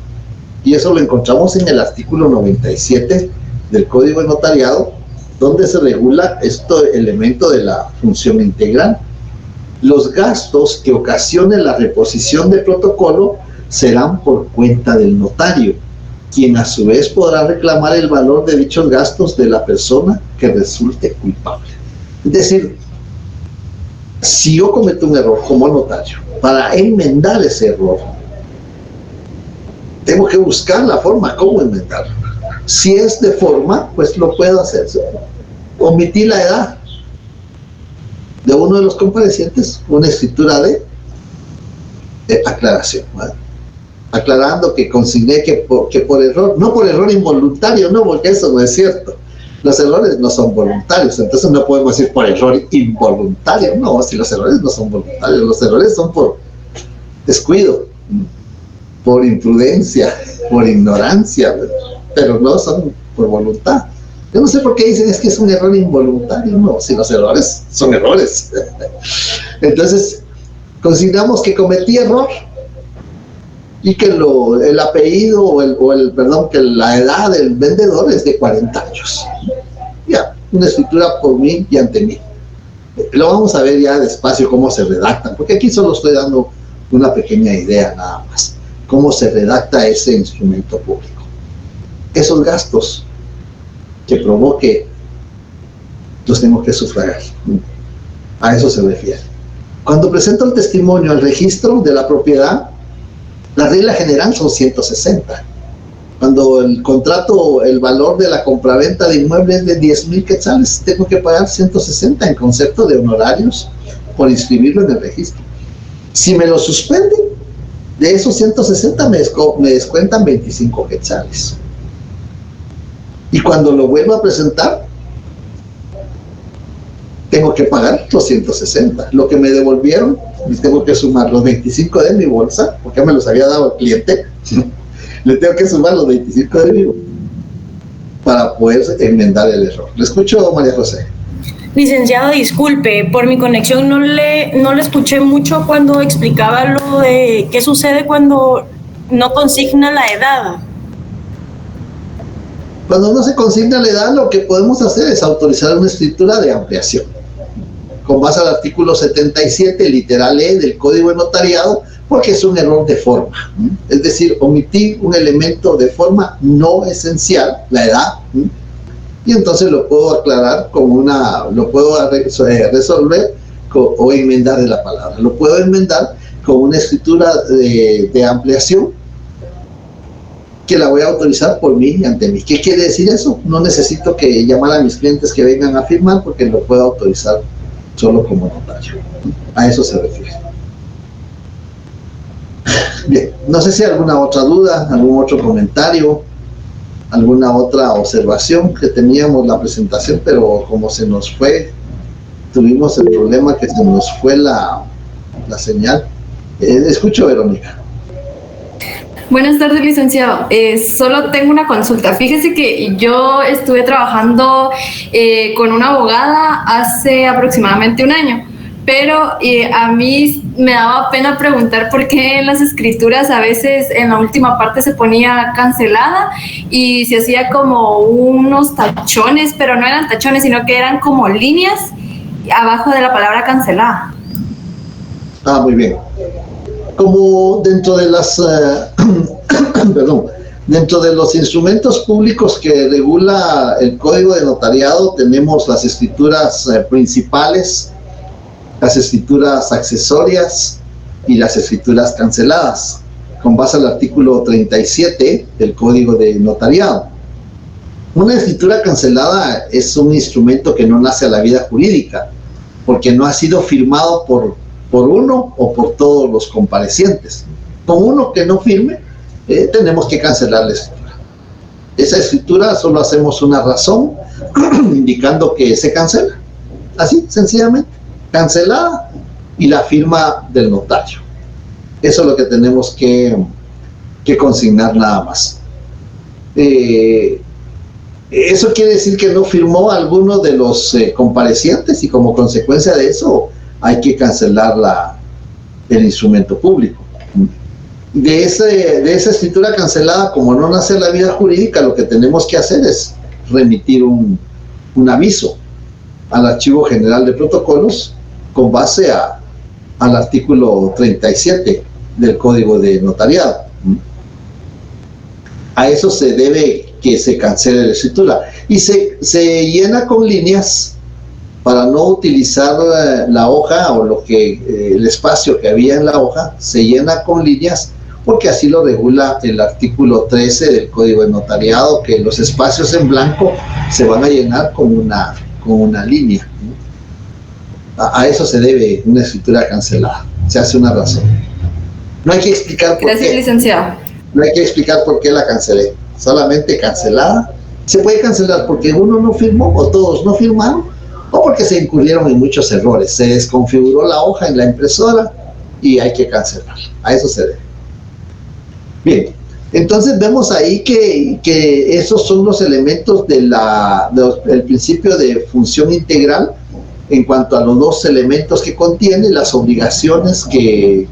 Y eso lo encontramos en el artículo 97 del Código de Notariado, donde se regula este elemento de la función integral. Los gastos que ocasione la reposición de protocolo serán por cuenta del notario, quien a su vez podrá reclamar el valor de dichos gastos de la persona que resulte culpable. Es decir, si yo cometo un error como notario, para enmendar ese error, tengo que buscar la forma cómo enmendarlo. Si es de forma, pues lo puedo hacer. Omití la edad de uno de los comparecientes, una escritura de aclaración, ¿vale? Aclarando que consigné que por error, no por error involuntario, no, porque eso no es cierto. Los errores no son voluntarios, entonces no podemos decir por error involuntario, no, si los errores no son voluntarios, los errores son por descuido, por imprudencia, por ignorancia, pero no son por voluntad. Yo no sé por qué dicen es que es un error involuntario, no, si los errores son errores. Entonces, consignamos que cometí error y que el apellido perdón, que la edad del vendedor es de 40 años. Ya, una escritura por mí y ante mí. Lo vamos a ver ya despacio cómo se redactan, porque aquí solo estoy dando una pequeña idea nada más, cómo se redacta ese instrumento público. Esos gastos que provoque los tengo que sufragar. A eso se refiere. Cuando presento el testimonio al registro de la propiedad, la regla general son 160. Cuando el contrato, el valor de la compraventa de inmuebles es de 10,000 quetzales, tengo que pagar 160 en concepto de honorarios por inscribirlo en el registro. Si me lo suspenden, de esos 160 me descuentan 25 quetzales. Y cuando lo vuelvo a presentar, tengo que pagar los 160. Lo que me devolvieron, les tengo que sumar los 25 de mi bolsa, porque me los había dado al cliente. Le tengo que sumar los 25 de mi bolsa para poder enmendar el error. Le escucho, María José. Licenciado, disculpe, por mi conexión no le escuché mucho cuando explicaba lo de qué sucede cuando no consigna la edad. Cuando no se consigna la edad, lo que podemos hacer es autorizar una escritura de ampliación. Con base al artículo 77, literal E del Código de Notariado, porque es un error de forma. Es decir, omití un elemento de forma no esencial, la edad, y entonces lo puedo aclarar lo puedo resolver o enmendar de la palabra. Lo puedo enmendar con una escritura de ampliación que la voy a autorizar por mí y ante mí. ¿Qué quiere decir eso? No necesito que llamar a mis clientes que vengan a firmar porque lo puedo autorizar solo como notario. A eso se refiere. Bien, no sé si hay alguna otra duda, algún otro comentario, alguna otra observación que teníamos la presentación, pero como se nos fue, tuvimos el problema que se nos fue la señal. Escucho, Verónica. Buenas tardes, licenciado. Solo tengo una consulta. Fíjese que yo estuve trabajando con una abogada hace aproximadamente un año, pero a mí me daba pena preguntar por qué en las escrituras a veces en la última parte se ponía cancelada y se hacía como unos tachones, pero no eran tachones, sino que eran como líneas abajo de la palabra cancelada. Ah, muy bien. Como dentro de las dentro de los instrumentos públicos que regula el Código de Notariado, tenemos las escrituras principales, las escrituras accesorias y las escrituras canceladas, con base al artículo 37 del Código de Notariado. Una escritura cancelada es un instrumento que no nace a la vida jurídica, porque no ha sido firmado por uno o por todos los comparecientes. Con uno que no firme, tenemos que cancelar la escritura. Esa escritura solo hacemos una razón indicando que se cancela. Así, sencillamente, cancelada y la firma del notario. Eso es lo que tenemos que consignar nada más. Eso quiere decir que no firmó alguno de los comparecientes y como consecuencia de eso hay que cancelar el instrumento público. De esa escritura cancelada, como no nace en la vida jurídica, lo que tenemos que hacer es remitir un aviso al Archivo General de Protocolos con base al artículo 37 del Código de Notariado. A eso se debe que se cancele la escritura y se llena con líneas para no utilizar la hoja o el espacio que había en la hoja, se llena con líneas porque así lo regula el artículo 13 del Código de Notariado, que los espacios en blanco se van a llenar con una línea. A eso se debe una escritura cancelada, se hace una razón. No hay que explicar por qué. Gracias, licenciado. No hay que explicar por qué la cancelé, solamente cancelada. Se puede cancelar porque uno no firmó o todos no firmaron, o porque se incurrieron en muchos errores, se desconfiguró la hoja en la impresora y hay que cancelarla. A eso se debe. Bien, entonces vemos ahí que esos son los elementos del principio de función integral en cuanto a los dos elementos que contiene, las obligaciones que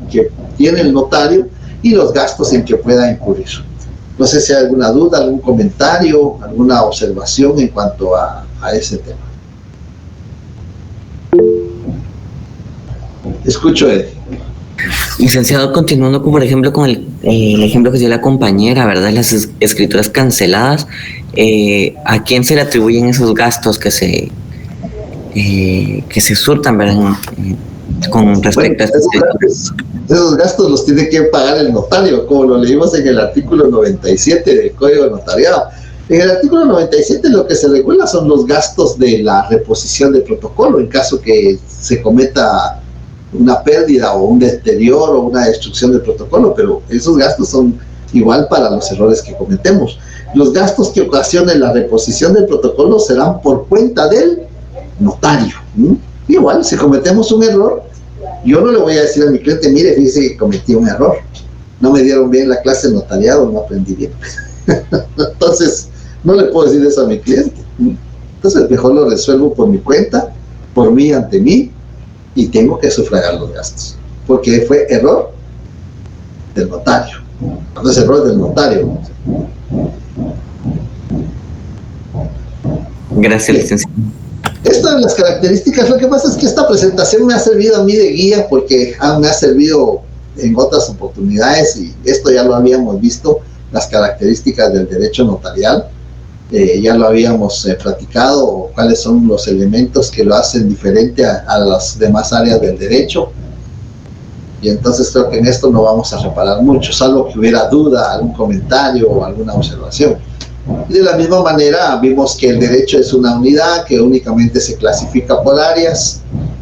tiene el notario y los gastos en que pueda incurrir. No sé si hay alguna duda, algún comentario, alguna observación en cuanto a ese tema. Escucho, Ed. Licenciado, continuando por ejemplo con el ejemplo que dio la compañera, ¿verdad? Las escrituras canceladas, ¿a quién se le atribuyen esos gastos que se surtan, ¿verdad? Con respecto a esos gastos los tiene que pagar el notario, como lo leímos en el artículo 97 del Código de Notariado. En el artículo 97 lo que se regula son los gastos de la reposición del protocolo en caso que se cometa una pérdida o un deterioro o una destrucción del protocolo, pero esos gastos son igual para los errores que cometemos. Los gastos que ocasionen la reposición del protocolo serán por cuenta del notario. Igual, si cometemos un error, yo no le voy a decir a mi cliente, mire, fíjese que cometí un error, no me dieron bien la clase de notariado, no aprendí bien. Entonces, no le puedo decir eso a mi cliente. Entonces, mejor lo resuelvo por mi cuenta, por mí, ante mí, y tengo que sufragar los gastos, porque fue error del notario. No es error del notario. Gracias, licenciado. Estas de las características, lo que pasa es que esta presentación me ha servido a mí de guía porque me ha servido en otras oportunidades y esto ya lo habíamos visto, las características del derecho notarial, ya lo habíamos platicado, cuáles son los elementos que lo hacen diferente a las demás áreas del derecho, y entonces creo que en esto no vamos a reparar mucho, salvo que hubiera duda, algún comentario o alguna observación. Y de la misma manera vimos que el derecho es una unidad que únicamente se clasifica por áreas,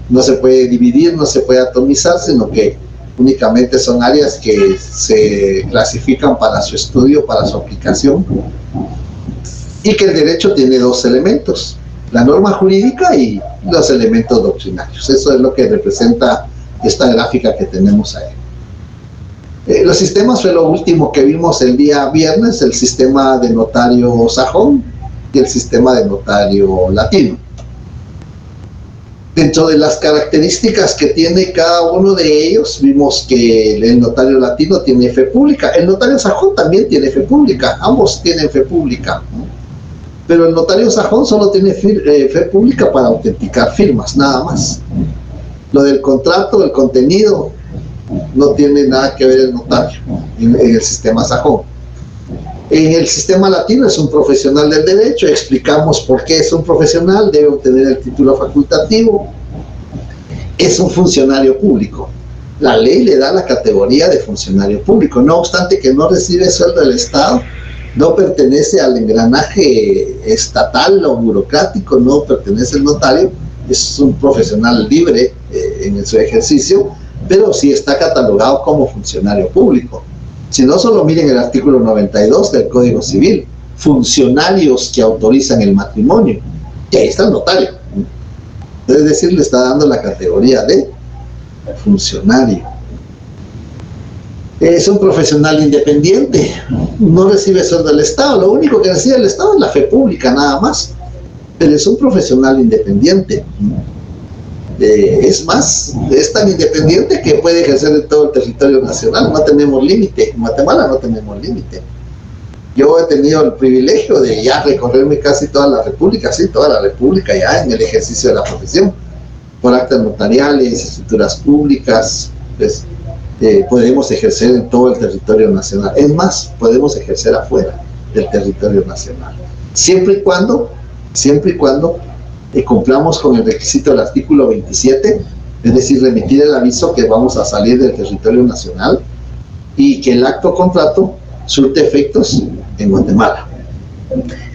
no se puede dividir, no se puede atomizar, sino que únicamente son áreas que se clasifican para su estudio, para su aplicación, y que el derecho tiene dos elementos, la norma jurídica y los elementos doctrinarios. Eso es lo que representa esta gráfica que tenemos ahí. Los sistemas fue lo último que vimos el día viernes, el sistema de notario sajón y el sistema de notario latino. Dentro de las características que tiene cada uno de ellos, vimos que el notario latino tiene fe pública, el notario sajón también tiene fe pública, ambos tienen fe pública, pero el notario sajón solo tiene fe pública para autenticar firmas, nada más. Lo del contrato, el contenido, no tiene nada que ver el notario en el sistema sajón. En el sistema latino es un profesional del derecho, explicamos por qué es un profesional, debe obtener el título facultativo, es un funcionario público. La ley le da la categoría de funcionario público, no obstante que no recibe sueldo del Estado, no pertenece al engranaje estatal o burocrático, no pertenece al notario, es un profesional libre en su ejercicio, pero sí está catalogado como funcionario público. Si no, solo miren el artículo 92 del Código Civil, funcionarios que autorizan el matrimonio, y ahí está el notario. Es decir, le está dando la categoría de funcionario. Es un profesional independiente, no recibe sueldo del Estado, lo único que recibe el Estado es la fe pública, nada más, pero es un profesional independiente. Es más, es tan independiente que puede ejercer en todo el territorio nacional, no tenemos límite, en Guatemala no tenemos límite. Yo he tenido el privilegio de ya recorrerme casi toda la república, sí, toda la república ya en el ejercicio de la profesión, por actas notariales, escrituras públicas, pues podemos ejercer en todo el territorio nacional, es más, podemos ejercer afuera del territorio nacional, siempre y cuando cumplamos con el requisito del artículo 27, es decir, remitir el aviso que vamos a salir del territorio nacional y que el acto contrato surte efectos en Guatemala.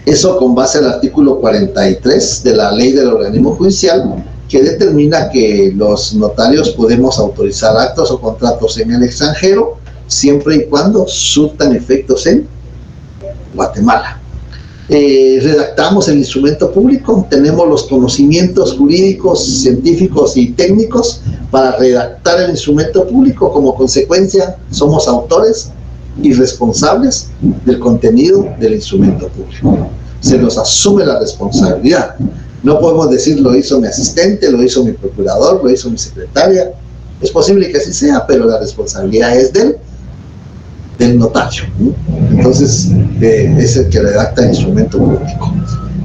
Eso con base al artículo 43 de la ley del organismo judicial, que determina que los notarios podemos autorizar actos o contratos en el extranjero siempre y cuando surtan efectos en Guatemala. Redactamos el instrumento público, tenemos los conocimientos jurídicos, científicos y técnicos para redactar el instrumento público. Como consecuencia, somos autores y responsables del contenido del instrumento público. Se nos asume la responsabilidad. No podemos decir lo hizo mi asistente, lo hizo mi procurador, lo hizo mi secretaria. Es posible que así sea, pero la responsabilidad es del notario. Entonces es el que redacta el instrumento público.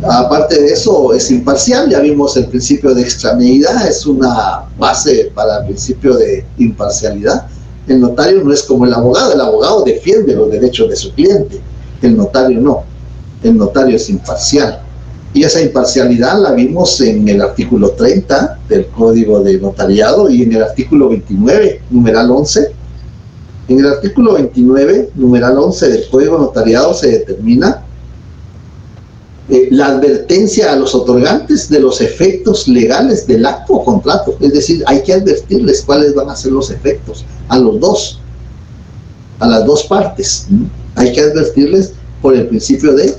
Aparte de eso, es imparcial. Ya vimos el principio de extraneidad, es una base para el principio de imparcialidad. El notario no es como el abogado defiende los derechos de su cliente, el notario no, el notario es imparcial. Y esa imparcialidad la vimos en el artículo 30 del Código de Notariado y en el artículo 29, numeral 11. En el artículo 29, numeral 11 del Código Notariado se determina la advertencia a los otorgantes de los efectos legales del acto o contrato. Es decir, hay que advertirles cuáles van a ser los efectos a las dos partes. Hay que advertirles por el principio de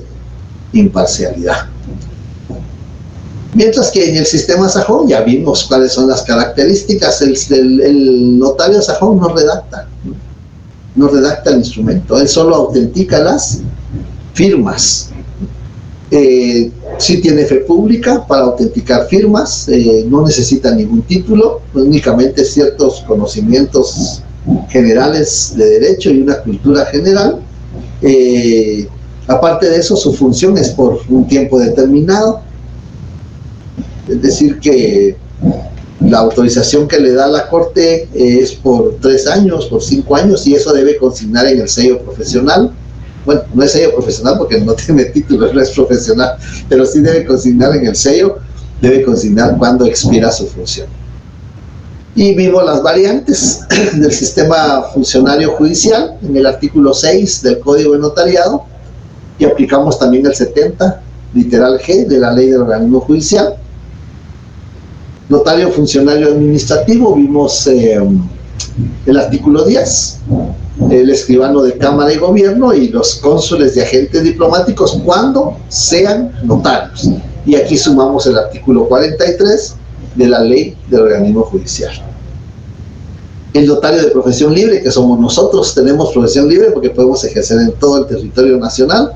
imparcialidad. Mientras que en el sistema sajón ya vimos cuáles son las características. El notario sajón no redacta el instrumento, él solo autentica las firmas. Sí tiene fe pública para autenticar firmas, no necesita ningún título, únicamente ciertos conocimientos generales de derecho y una cultura general. Aparte de eso, su función es por un tiempo determinado, es decir que la autorización que le da la Corte es por 3 años, por 5 años, y eso debe consignar en el sello profesional. Bueno, no es sello profesional porque no tiene título, no es profesional, pero sí debe consignar en el sello, debe consignar cuándo expira su función. Y vimos las variantes del sistema funcionario judicial en el artículo 6 del Código de Notariado, y aplicamos también el 70, literal G, de la ley del organismo judicial. Notario funcionario administrativo, vimos el artículo 10, el escribano de Cámara y Gobierno y los cónsules y agentes diplomáticos cuando sean notarios. Y aquí sumamos el artículo 43 de la ley del organismo judicial. El notario de profesión libre, que somos nosotros, tenemos profesión libre porque podemos ejercer en todo el territorio nacional.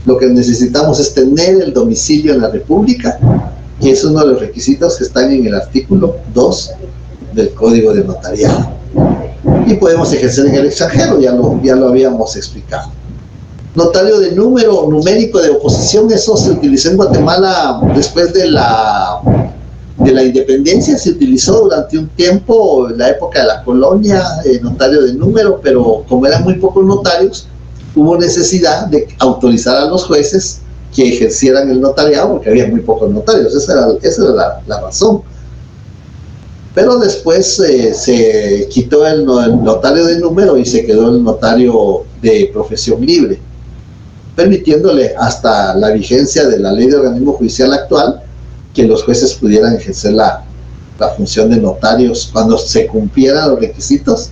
Lo que necesitamos es tener el domicilio en la República, que es uno de los requisitos que están en el artículo 2 del Código de Notariado. Y podemos ejercer en el extranjero, ya lo habíamos explicado. Notario de número numérico de oposición, eso se utilizó en Guatemala después de la independencia, se utilizó durante un tiempo, en la época de la colonia, notario de número, pero como eran muy pocos notarios, hubo necesidad de autorizar a los jueces que ejercieran el notariado, porque había muy pocos notarios, esa era la razón. Pero después se quitó el notario de número y se quedó el notario de profesión libre, permitiéndole hasta la vigencia de la ley de organismo judicial actual que los jueces pudieran ejercer la función de notarios cuando se cumplieran los requisitos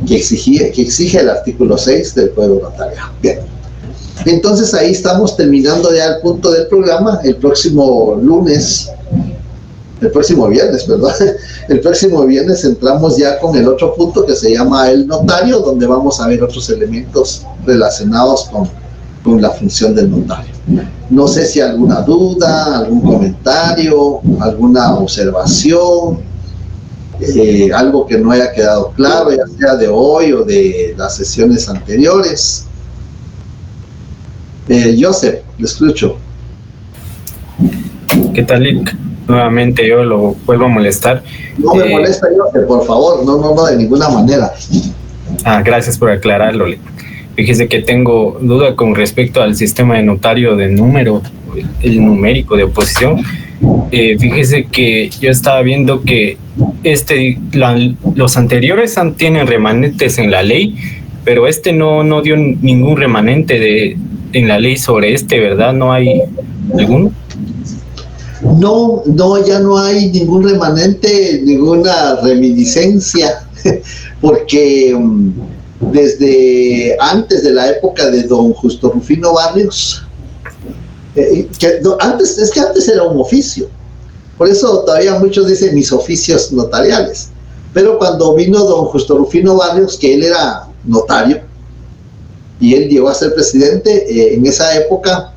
que exige el artículo 6 del Código Notariado. Bien, entonces ahí estamos terminando ya el punto del programa. El próximo viernes entramos ya con el otro punto que se llama el notario, donde vamos a ver otros elementos relacionados con la función del notario. No sé si alguna duda, algún comentario, alguna observación, algo que no haya quedado claro, ya sea de hoy o de las sesiones anteriores. Joseph, le escucho. ¿Qué tal, Lick? Nuevamente yo lo vuelvo a molestar. No me molesta, Joseph, por favor, no, de ninguna manera. Gracias por aclararlo, Lick. Fíjese que tengo duda con respecto al sistema de notario de número, el numérico de oposición. Fíjese que yo estaba viendo que los anteriores tienen remanentes en la ley, pero no dio ningún remanente en la ley sobre ¿verdad? ¿No hay alguno? No, ya no hay ningún remanente, ninguna reminiscencia, porque desde antes de la época de don Justo Rufino Barrios, antes era un oficio, por eso todavía muchos dicen mis oficios notariales, pero cuando vino don Justo Rufino Barrios, que él era notario y él llegó a ser presidente, en esa época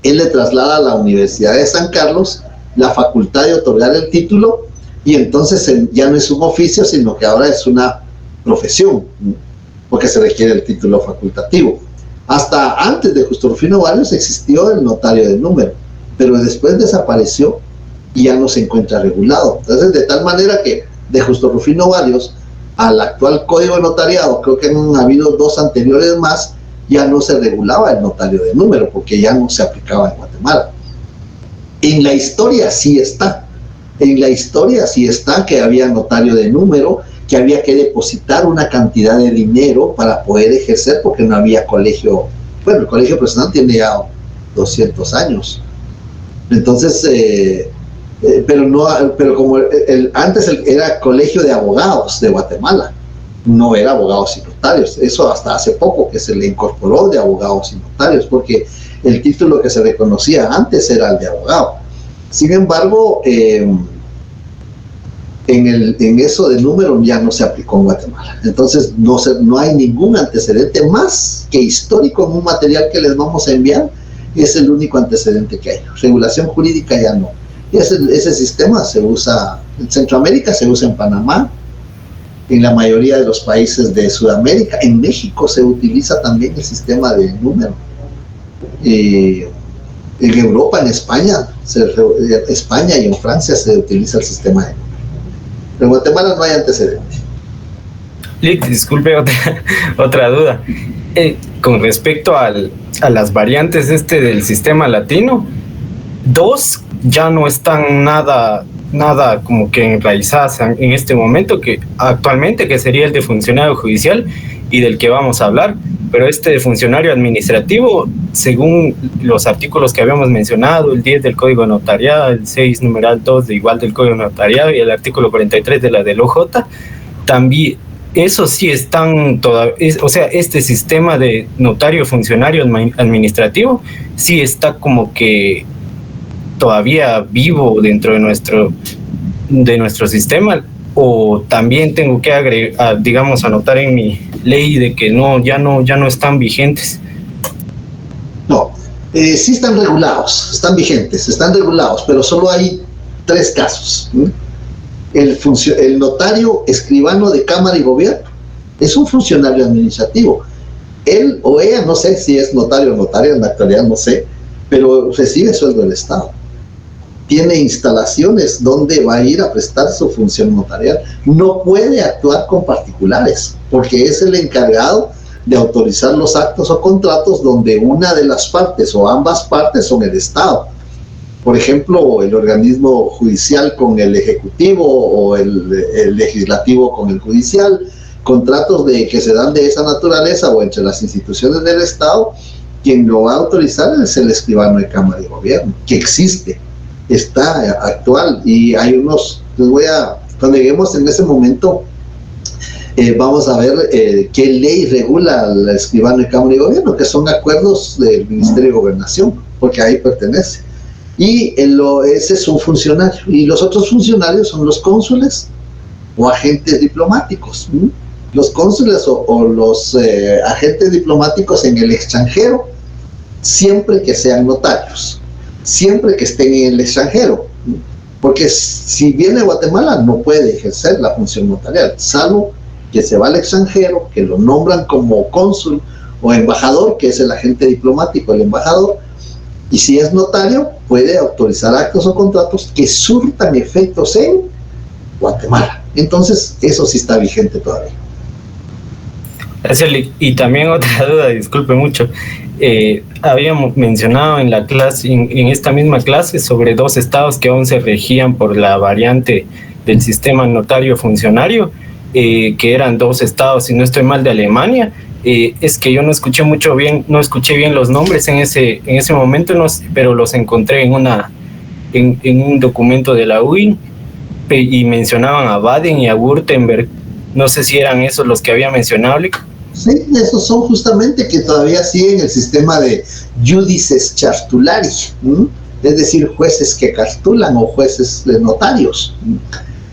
él le traslada a la Universidad de San Carlos la facultad de otorgar el título, y entonces ya no es un oficio, sino que ahora es una profesión, porque se requiere el título facultativo. Hasta antes de Justo Rufino Barrios existió el notario de número, pero después desapareció y ya no se encuentra regulado. Entonces, de tal manera que de Justo Rufino Barrios al actual Código de Notariado, creo que han habido 2 anteriores más, ya no se regulaba el notario de número, porque ya no se aplicaba en Guatemala. En la historia sí está que había notario de número, que había que depositar una cantidad de dinero para poder ejercer, porque no había colegio. Bueno, el colegio profesional tiene ya 200 años. Entonces, pero como antes era colegio de abogados de Guatemala, no era abogados y notarios. Eso hasta hace poco que se le incorporó de abogados y notarios, porque el título que se reconocía antes era el de abogado. Sin embargo, en eso de número ya no se aplicó en Guatemala. Entonces no hay ningún antecedente más que histórico en un material que les vamos a enviar. Es el único antecedente que hay. Regulación jurídica ya no. Ese sistema se usa en Centroamérica, se usa en Panamá, en la mayoría de los países de Sudamérica. En México se utiliza también el sistema de número. En Europa, en España y en Francia se utiliza el sistema de número. En Guatemala no hay antecedente. Lick, disculpe, otra duda. Con respecto a las variantes del sistema latino, 2 ya no están nada como que enraizadas en este momento, que actualmente, que sería el de funcionario judicial y del que vamos a hablar, pero de funcionario administrativo, según los artículos que habíamos mencionado, el 10 del Código de Notariado, el 6 numeral 2 igual del Código de Notariado y el artículo 43 de la del OJ, también eso sí están o sea, este sistema de notario funcionario administrativo sí está como que todavía vivo dentro de nuestro sistema, o también tengo que agregar, digamos, anotar en mi ley de que ya no están vigentes. No, sí están regulados, están vigentes, están regulados, pero solo hay 3 casos. El notario escribano de Cámara y Gobierno es un funcionario administrativo. Él o ella, no sé si es notario o notaria, en la actualidad no sé, pero recibe sueldo del Estado. Tiene instalaciones donde va a ir a prestar su función notarial. No puede actuar con particulares, porque es el encargado de autorizar los actos o contratos donde una de las partes o ambas partes son el Estado. Por ejemplo, el organismo judicial con el ejecutivo o el legislativo con el judicial, contratos que se dan de esa naturaleza o entre las instituciones del Estado, quien lo va a autorizar es el escribano de Cámara y Gobierno, que existe, está actual, y hay unos, cuando lleguemos en ese momento, vamos a ver qué ley regula al escribano de Cámara y Gobierno, que son acuerdos del Ministerio de Gobernación, porque ahí pertenece. Y ese es un funcionario, y los otros funcionarios son los cónsules o agentes diplomáticos. Los cónsules o los agentes diplomáticos en el extranjero, siempre que sean notarios, siempre que estén en el extranjero, porque si viene a Guatemala no puede ejercer la función notarial, salvo que se va al extranjero, que lo nombran como cónsul o embajador, que es el agente diplomático, el embajador, y si es notario, puede autorizar actos o contratos que surtan efectos en Guatemala. Entonces, eso sí está vigente todavía. Y también otra duda, disculpe mucho, habíamos mencionado en la clase, en esta misma clase, sobre 2 estados que aún se regían por la variante del sistema notario funcionario, que eran 2 estados, si no estoy mal, de Alemania. Es que yo no escuché bien los nombres en ese momento, pero los encontré en un documento de la UIN, y mencionaban a Baden y a Württemberg. No sé si eran esos los que había mencionado. Sí, esos son justamente que todavía siguen el sistema de judices cartulari, es decir, jueces que cartulan o jueces de notarios.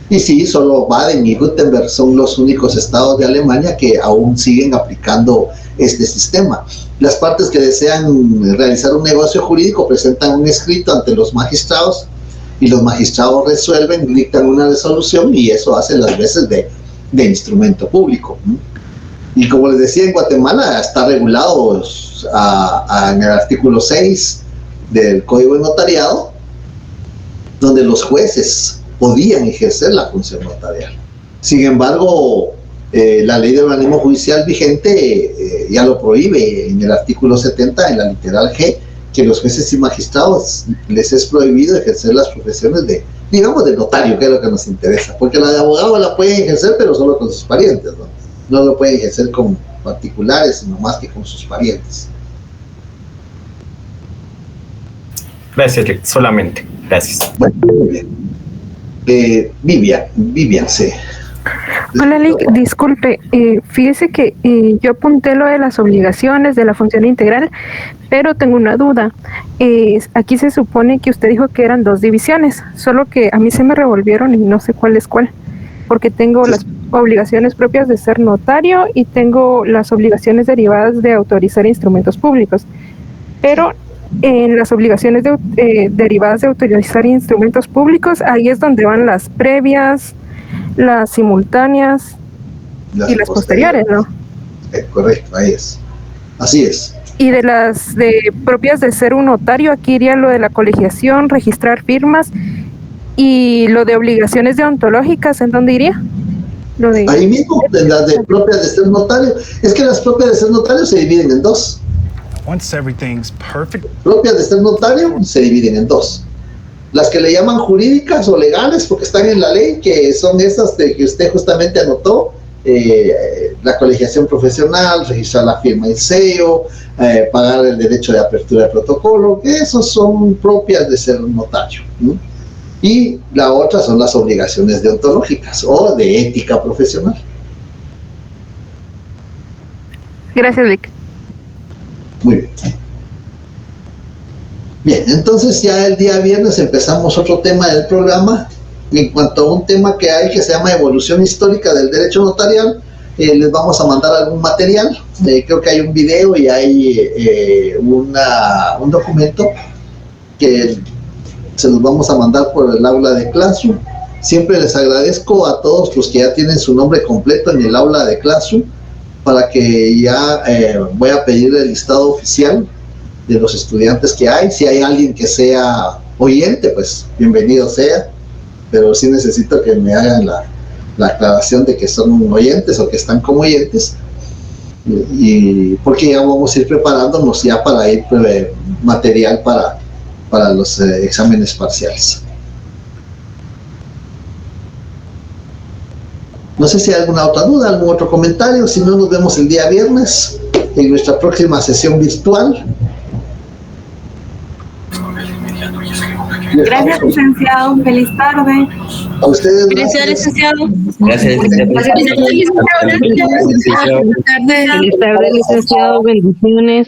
Y sí, solo Baden y Württemberg son los únicos estados de Alemania que aún siguen aplicando este sistema. Las partes que desean realizar un negocio jurídico presentan un escrito ante los magistrados, y los magistrados resuelven, dictan una resolución, y eso hace las veces de instrumento público. Y como les decía, en Guatemala está regulado en el artículo 6 del Código de Notariado, donde los jueces podían ejercer la función notarial. Sin embargo, la ley de organismo judicial vigente ya lo prohíbe en el artículo 70, en la literal G, que los jueces y magistrados les es prohibido ejercer las profesiones de notario, que es lo que nos interesa, porque la de abogado la pueden ejercer, pero solo con sus parientes, no lo pueden ejercer con particulares, sino más que con sus parientes. Gracias, solamente. Gracias. Bueno, muy bien. Vivian, sí. Hola, Lick, disculpe, fíjese que yo apunté lo de las obligaciones de la función integral, pero tengo una duda. Aquí se supone que usted dijo que eran 2 divisiones, solo que a mí se me revolvieron y no sé cuál es cuál, porque tengo las obligaciones propias de ser notario y tengo las obligaciones derivadas de autorizar instrumentos públicos, pero en las obligaciones derivadas de autorizar instrumentos públicos, ahí es donde van las previas, las simultáneas y las posteriores, ¿no? Correcto, ahí es. Así es. Y de las propias de ser un notario, aquí iría lo de la colegiación, registrar firmas, y lo de obligaciones deontológicas, ¿en dónde iría? Ahí mismo, de las propias de ser notario. Es que las propias de ser notario se dividen en 2. Propias de ser notario se dividen en 2. Las que le llaman jurídicas o legales, porque están en la ley, que son esas que usted justamente anotó, la colegiación profesional, registrar la firma y sello, pagar el derecho de apertura de protocolo, que esos son propias de ser notario. Y la otra son las obligaciones deontológicas o de ética profesional. Gracias, Vic. Muy bien. Bien, entonces ya el día viernes empezamos otro tema del programa, En cuanto a un tema que hay que se llama evolución histórica del derecho notarial, les vamos a mandar algún material. Creo que hay un video y hay un documento que se los vamos a mandar por el aula de Classroom. Siempre les agradezco a todos los que ya tienen su nombre completo en el aula de Classroom, para que ya voy a pedir el listado oficial de los estudiantes que hay. Si hay alguien que sea oyente, pues bienvenido sea, pero sí necesito que me hagan la aclaración de que son oyentes o que están como oyentes, y porque ya vamos a ir preparándonos ya para ir material para los exámenes parciales. No sé si hay alguna otra duda, algún otro comentario. Si no, nos vemos el día viernes en nuestra próxima sesión virtual. Gracias, licenciado. Feliz tarde. A ustedes. Gracias, licenciado. Gracias, Feliz tarde, licenciado. Bendiciones.